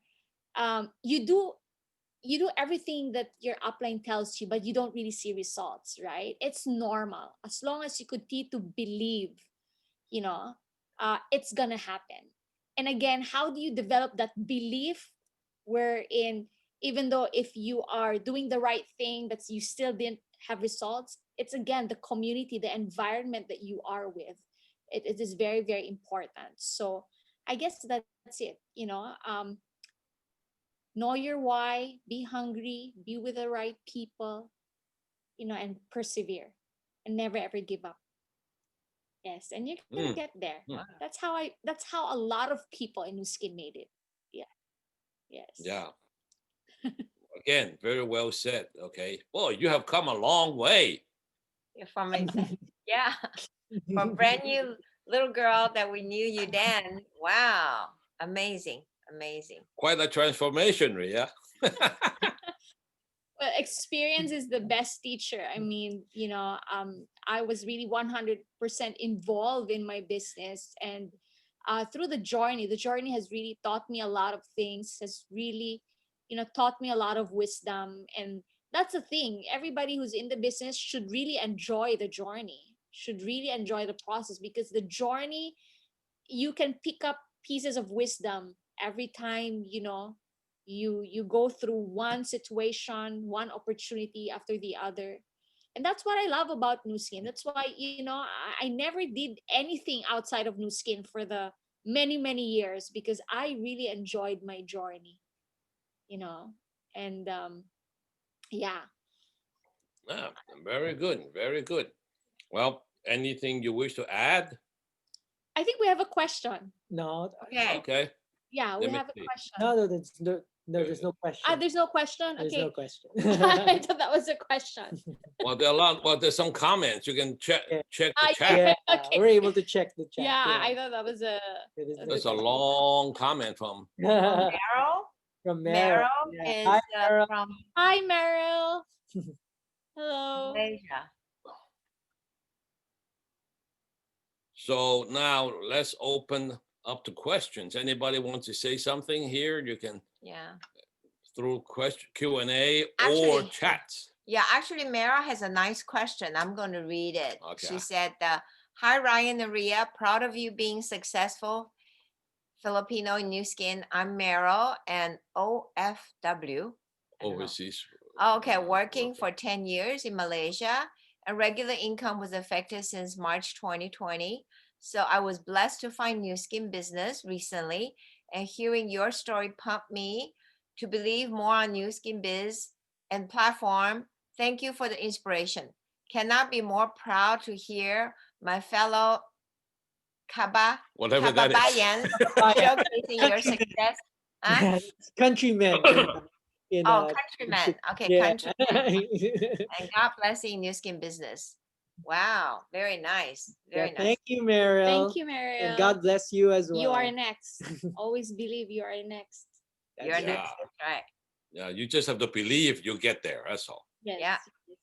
you do everything that your upline tells you, but you don't really see results, right? It's normal. As long as you continue to believe, you know it's gonna happen. And again, how do you develop that belief, wherein even though if you are doing the right thing but you still didn't have results, it's again the community, the environment that you are with. It is very, very important. So I guess that's it. Know your why, be hungry, be with the right people, and persevere, and never ever give up. Yes, and you're gonna Mm, get there. mm, That's how a lot of people in Nuskin made it. Yeah. Yes. yeah. Again, very well said. Okay. Well, you have come a long way. From a, yeah, from brand new little girl that we knew you then. Wow. Amazing. Amazing. Quite a transformation, Rhea. Well, experience is the best teacher. I mean, I was really 100% involved in my business. And through the journey has really taught me a lot of things, has really, taught me a lot of wisdom. And that's the thing. Everybody who's in the business should really enjoy the journey, should really enjoy the process, because the journey, you can pick up pieces of wisdom every time, you go through one situation, one opportunity after the other. And that's what I love about New Skin. That's why, I never did anything outside of New Skin for the many, many years, because I really enjoyed my journey, you know and yeah. Ah, very good. Very good. Well, anything you wish to add? I think we have a question. No, Okay. Okay. Yeah, we Let me have a see. question. no, there's no question. There's no question. There's no Okay. question. I thought that was a question. Well, there's some comments. You can check Yeah. check the chat. Yeah, Yeah. Okay. we're able to check the chat. Yeah, Yeah, I thought that was a there's that's no There's a a question. long comment from. From Meryl. From Meryl. Meryl Yeah. is Hi, Meryl. from Hi, Meryl. Hello. Malaysia. So now let's open up to questions. Anybody want to say something here? You can Yeah. through question Q&A or Actually, chats. Yeah, actually, Mara has a nice question. I'm going to read it. Okay. She said, "Hi, Ryan and Rhea. Proud of you being successful. Filipino New Skin. I'm Meryl and OFW. I don't know. Overseas. Okay, working for 10 years in Malaysia, and regular income was affected since March 2020. So I was blessed to find New Skin business recently, and hearing your story pumped me to believe more on New Skin biz and platform. Thank you for the inspiration. Cannot be more proud to hear my fellow Kaba Whatever that is. Kababayan showcasing your Countrymen. success. Huh? Yeah, it's countrymen in Oh, countrymen. Okay, yeah. countrymen. And God blessing New Skin business. Wow, very nice. Yeah, Very nice. thank you, Meryl. Thank you, And Mariel. God bless you as You are well. next. Always believe you are next. You're That's next. Yeah. That's right. Yeah, you just have to believe you'll get there. That's all. Yes. Yeah. yes.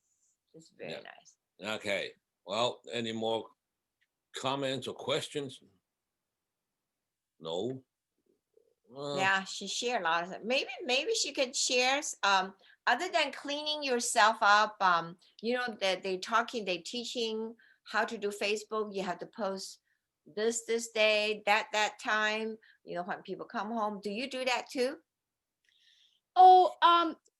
It's very Yeah. nice. Okay. Well, any more comments or questions? No. Yeah, she shared a lot of stuff. Maybe she could share other than cleaning yourself up, you know, that they teaching how to do Facebook. You have to post this day, that time, you know, when people come home. Do you do that too? Oh,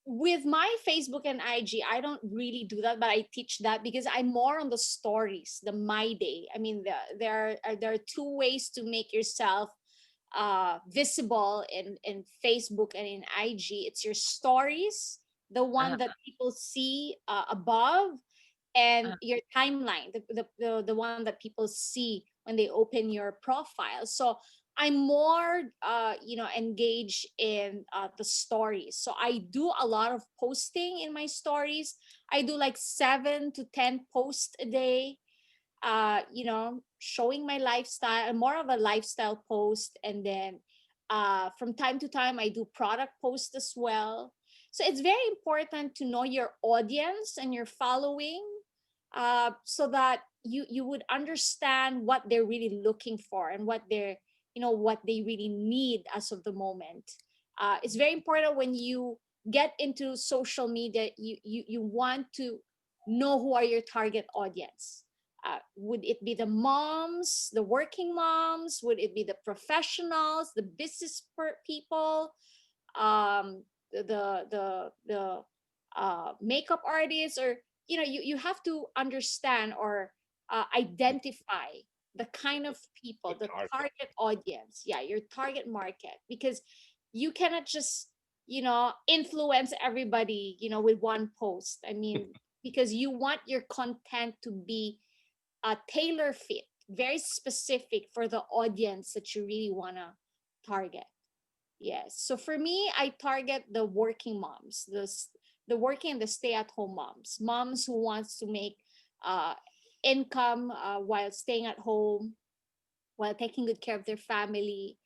with my Facebook and IG, I don't really do that, but I teach that because I'm more on the stories, the my day. I mean, there are two ways to make yourself visible in Facebook and in IG. It's your stories, the Uh-huh. one that people see above, and Uh-huh. your timeline, the one that people see when they open your profile. So I'm more engaged in the stories. So I do a lot of posting in my stories. I do like 7 to 10 posts a day, showing my lifestyle. I'm more of a lifestyle post. And then from time to time, I do product posts as well. So it's very important to know your audience and your following, so that you would understand what they're really looking for and what they really need as of the moment. It's very important when you get into social media, you want to know who are your target audience. Would it be the moms, the working moms? Would it be the professionals, the business people, um, the makeup artists? Or you have to understand or identify the kind of people, the target audience. Yeah, your target market, because you cannot just influence everybody with one post. I mean, because you want your content to be tailor fit, very specific for the audience that you really want to target. Yes. So for me, I target the working moms, the working and the stay at home moms who wants to make uh, income while staying at home, while taking good care of their family.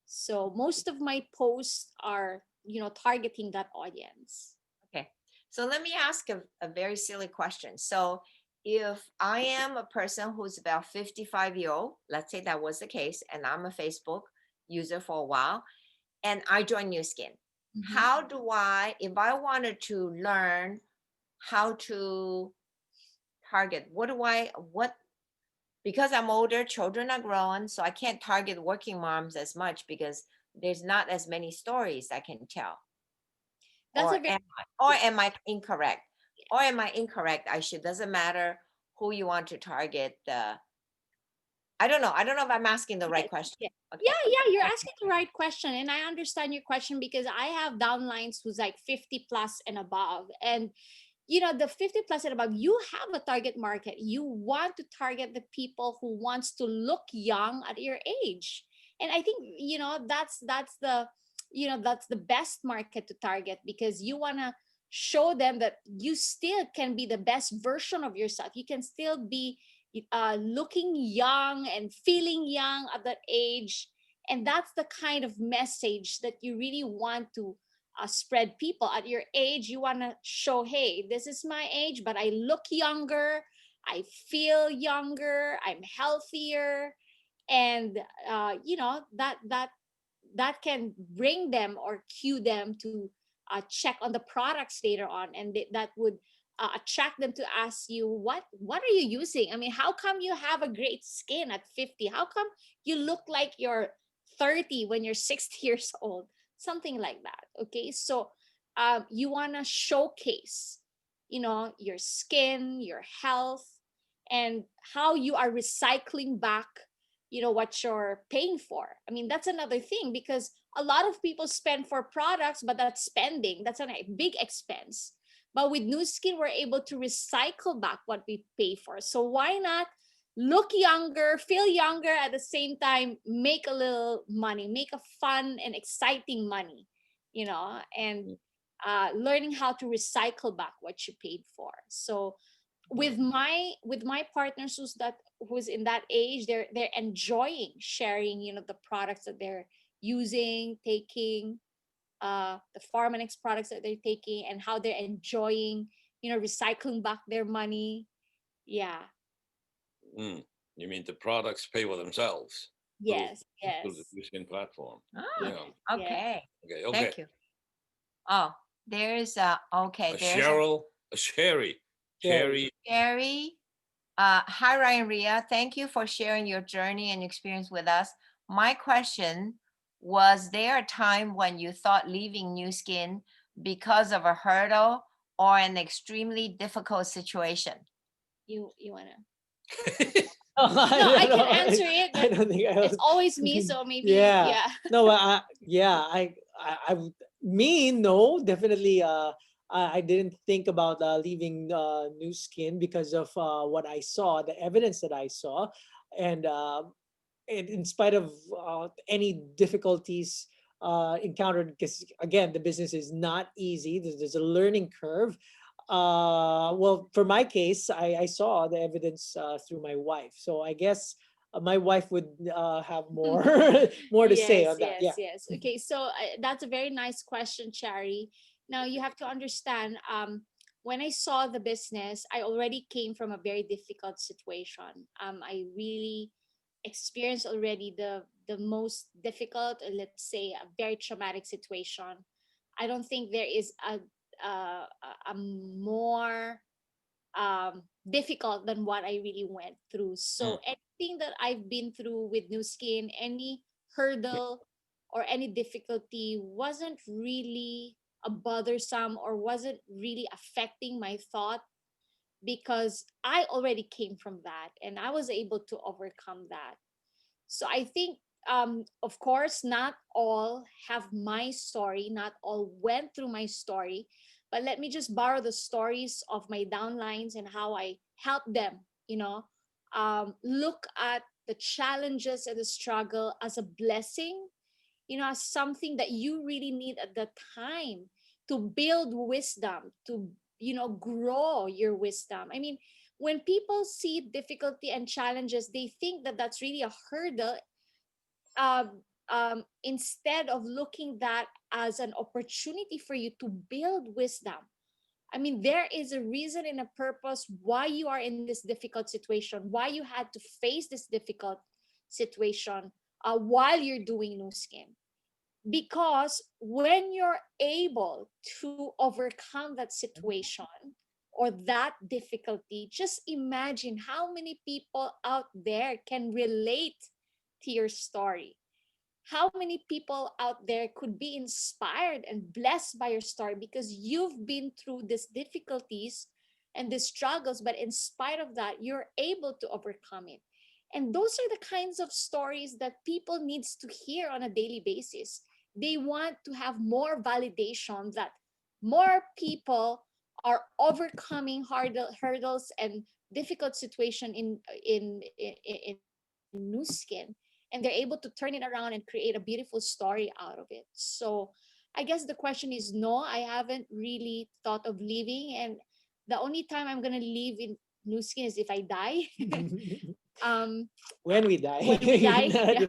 So most of my posts are, targeting that audience. Okay. So let me ask a very silly question. So if I am a person who's about 55-year-old, let's say that was the case, and I'm a Facebook user for a while, and I join New Skin, Mhm. how do I, if I wanted to learn how to target, what, because I'm older, children are growing, so I can't target working moms as much because there's not as many stories I can tell. That's Or a very am I incorrect? Or am I incorrect? I should, doesn't matter who you want to target. I don't know. I don't know if I'm asking the right yes, question. yes. Okay. Yeah, you're asking the right question. And I understand your question because I have downlines who's like 50 plus and above. And the 50 plus and above, you have a target market. You want to target the people who wants to look young at your age. And I think that's the best market to target, because you want to show them that you still can be the best version of yourself. You can still be looking young and feeling young at that age. And that's the kind of message that you really want to spread. People at your age, you want to show, hey, this is my age, but I look younger, I feel younger, I'm healthier. And that can bring them or cue them to check on the products later on, and that would attract them to ask you, what are you using? I mean, how come you have a great skin at 50? How come you look like you're 30 when you're 60 years old, something like that. Okay, so you want to showcase, your skin, your health, and how you are recycling back, what you're paying for. I mean, that's another thing, because a lot of people spend for products, but that's spending, that's a big expense. But with new skin, we're able to recycle back what we pay for. So why not look younger, feel younger, at the same time make a little money, make a fun and exciting money, and learning how to recycle back what you paid for. So with my partners who's in that age, they're enjoying sharing, the products that they're using, taking, the Pharmanex products that they're taking, and how they're enjoying, recycling back their money. Yeah. Mm. You mean the products pay for themselves through Yes. through the Yes. Blue Skin platform? Ah, Yeah. Yeah. okay. Okay. Okay. Thank you. Oh, there's A there's a Cheryl, a Sherry, Sherry. Sherry. Gary. Hi, Ryan, Rhea. Thank you for sharing your journey and experience with us. My question was there a time when you thought leaving New Skin because of a hurdle or an extremely difficult situation? You wanna? I No, I don't can know. answer it, I but don't think I it's was. always me, so maybe, Yeah. yeah. No, yeah, me, no, definitely. I didn't think about leaving New Skin because of what I saw, the evidence that I saw, and in spite of any difficulties encountered, because again, the business is not easy. There's a learning curve. Well, for my case, I saw the evidence through my wife. So I guess my wife would have more more to say Yes, on that. yes, Yeah. yes. Okay, so that's a very nice question, Cherry. Now you have to understand, when I saw the business, I already came from a very difficult situation. I really experienced already the most difficult, or let's say a very traumatic situation. I don't think there is a more difficult than what I really went through. Mm. So anything that I've been through with New Skin, any hurdle or any difficulty wasn't really a bothersome, or wasn't really affecting my thought, because I already came from that and I was able to overcome that. So I think, of course, not all have my story, not all went through my story, but let me just borrow the stories of my downlines and how I help them, look at the challenges and the struggle as a blessing, as something that you really need at the time to build wisdom, to, grow your wisdom. I mean, when people see difficulty and challenges, they think that that's really a hurdle, instead of looking that as an opportunity for you to build wisdom. I mean, there is a reason and a purpose why you are in this difficult situation, why you had to face this difficult situation while you're doing New Skin. Because when you're able to overcome that situation or that difficulty, just imagine how many people out there can relate to your story. How many people out there could be inspired and blessed by your story, because you've been through these difficulties and these struggles, but in spite of that, you're able to overcome it. And those are the kinds of stories that people needs to hear on a daily basis. They want to have more validation that more people are overcoming hurdles and difficult situation in New Skin, and they're able to turn it around and create a beautiful story out of it. So I guess the question is no, I haven't really thought of leaving, and the only time I'm gonna leave in New Skin is if I die. um When we die, when we die. not Yeah.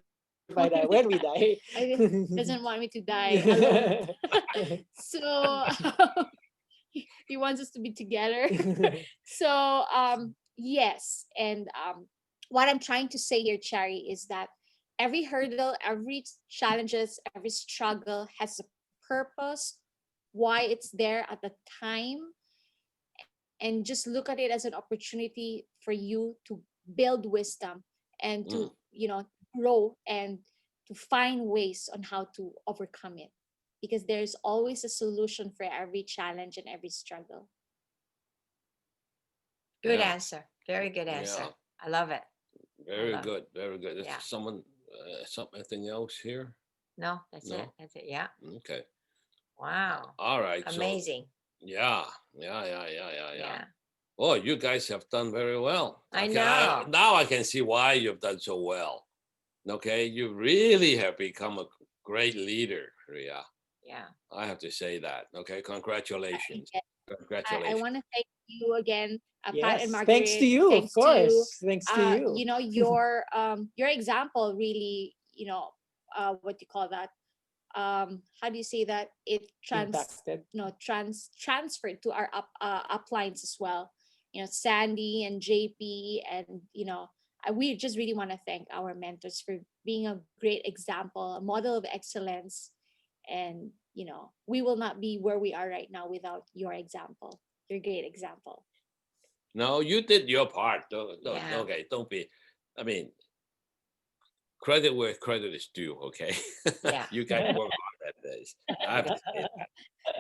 if I die. When When we we die. die. I doesn't want me to die alone. So he wants us to be together. So yes, and what I'm trying to say here, Cherry, is that every hurdle, every challenges, every struggle has a purpose, why it's there at the time, and just look at it as an opportunity for you to build wisdom and to, Mm. grow and to find ways on how to overcome it, because there's always a solution for every challenge and every struggle. Good Yeah. answer. Very good answer. Yeah. I love it. Very love it. good. Very good. Is Yeah. someone something else here? No, that's it. No? That's it. Yeah. Okay. Wow. All right. So Amazing. yeah. Yeah. Oh, you guys have done very well. I Okay, know. now I can see why you've done so well. Okay, you really have become a great leader, Rhea. Yeah. I have to say that. Okay, congratulations. Yes, I Congratulations. want to thank you again, Pat and Yes, Margaret. thanks to you, of Thanks to you. course. Thanks to you. You know, your example really, you know, what do you call that? How do you say that? It Impacted. transferred to our uplines as well. You know, Sandy and JP, and you know, we just really want to thank our mentors for being a great example, a model of excellence, and you know, we will not be where we are right now without your example, your great example. No, you did your part. Yeah. Okay, don't be. I mean, credit where credit is due. Okay, Yeah. you guys work hard at this. I have to say that.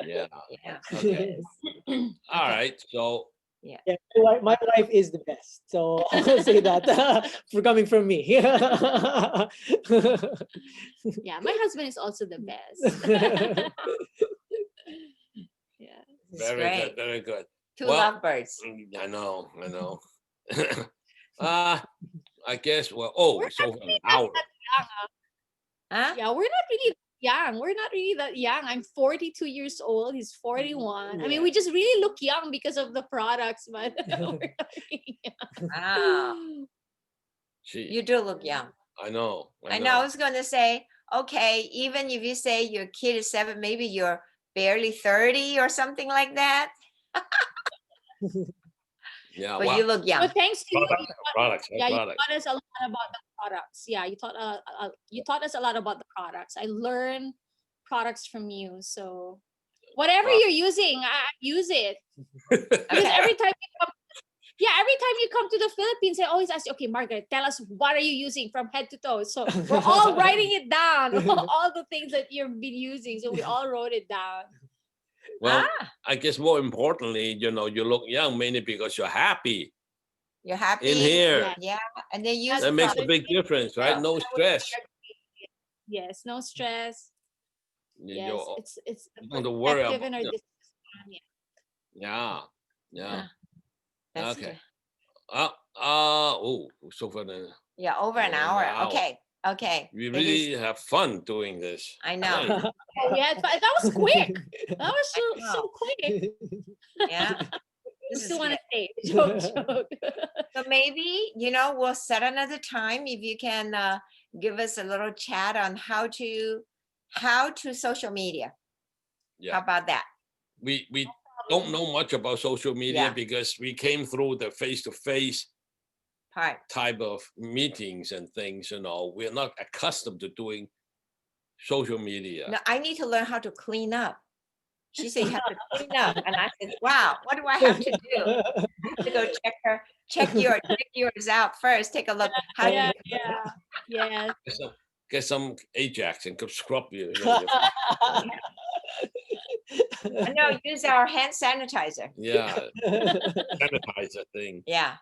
Yeah. Yeah. Okay. All Okay. right. So Yeah. Yeah, my wife is the best. So I'll say that for coming from me. Yeah, my husband is also the best. Yeah. This is very good. great. Very good. Two Well, lovebirds. I know. I know. I guess. Well, oh, We're it's not over an really hour. that young. Huh? Yeah, we're not really that young. We're not really that young. I'm 42 years old. He's 41. I mean, we just really look young because of the products, but we're not really Wow. young. Gee, You do look young. I know. I know. I was going to say, okay, even if you say your kid is 7, maybe you're barely 30 or something like that, Yeah. but Well, you look young. But thanks to you, products. yeah, you Products. taught us a lot about the products. Yeah, you taught us a lot about the products. I learned products from you. So whatever Wow. you're using, I use it. Because Okay. every time you come to the Philippines, I always ask you, okay, Margaret, tell us what are you using from head to toe. So we're all writing it down, all the things that you've been using. So we all wrote it down. Well, Ah, I guess more importantly, you know, you look young mainly because you're happy you're happy. in here. Yeah. And then use That's That the makes a product. big difference, right? Yeah. No That would be stress. yes, no stress. You, Yes, you it's you don't have to worry effective about. in our business plan. Yeah. Yeah. That's Okay. good. Oh, so for the Yeah, over an hour. Okay. Okay. we It is. really have fun doing this. I know. Nice. Oh, we had fun. That was quick. That was I so know. quick. Yeah. We This still is want to good. stay. Joke. So maybe, we'll set another time if you can give us a little chat on how to social media. How Yeah. about that? We don't know much about social media Yeah. because we came through the face-to-face Part. type of meetings and things. You know, we're not accustomed to doing social media. No, I need to learn how to clean up. She said you have to clean up. And I said, wow, what do I have to do? I have to go check yours out first. Take a look. How do Yeah, you yeah, yes. Get some Ajax and go scrub you. No, use our hand sanitizer. Yeah, sanitizer thing. Yeah.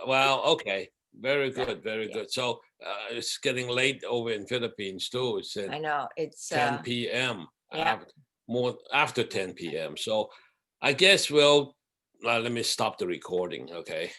Well, okay, very good, very good. So it's getting late over in Philippines too. It's I at know. It's 10 p.m. yeah. More after 10 p.m. So I guess we'll let me stop the recording. Okay.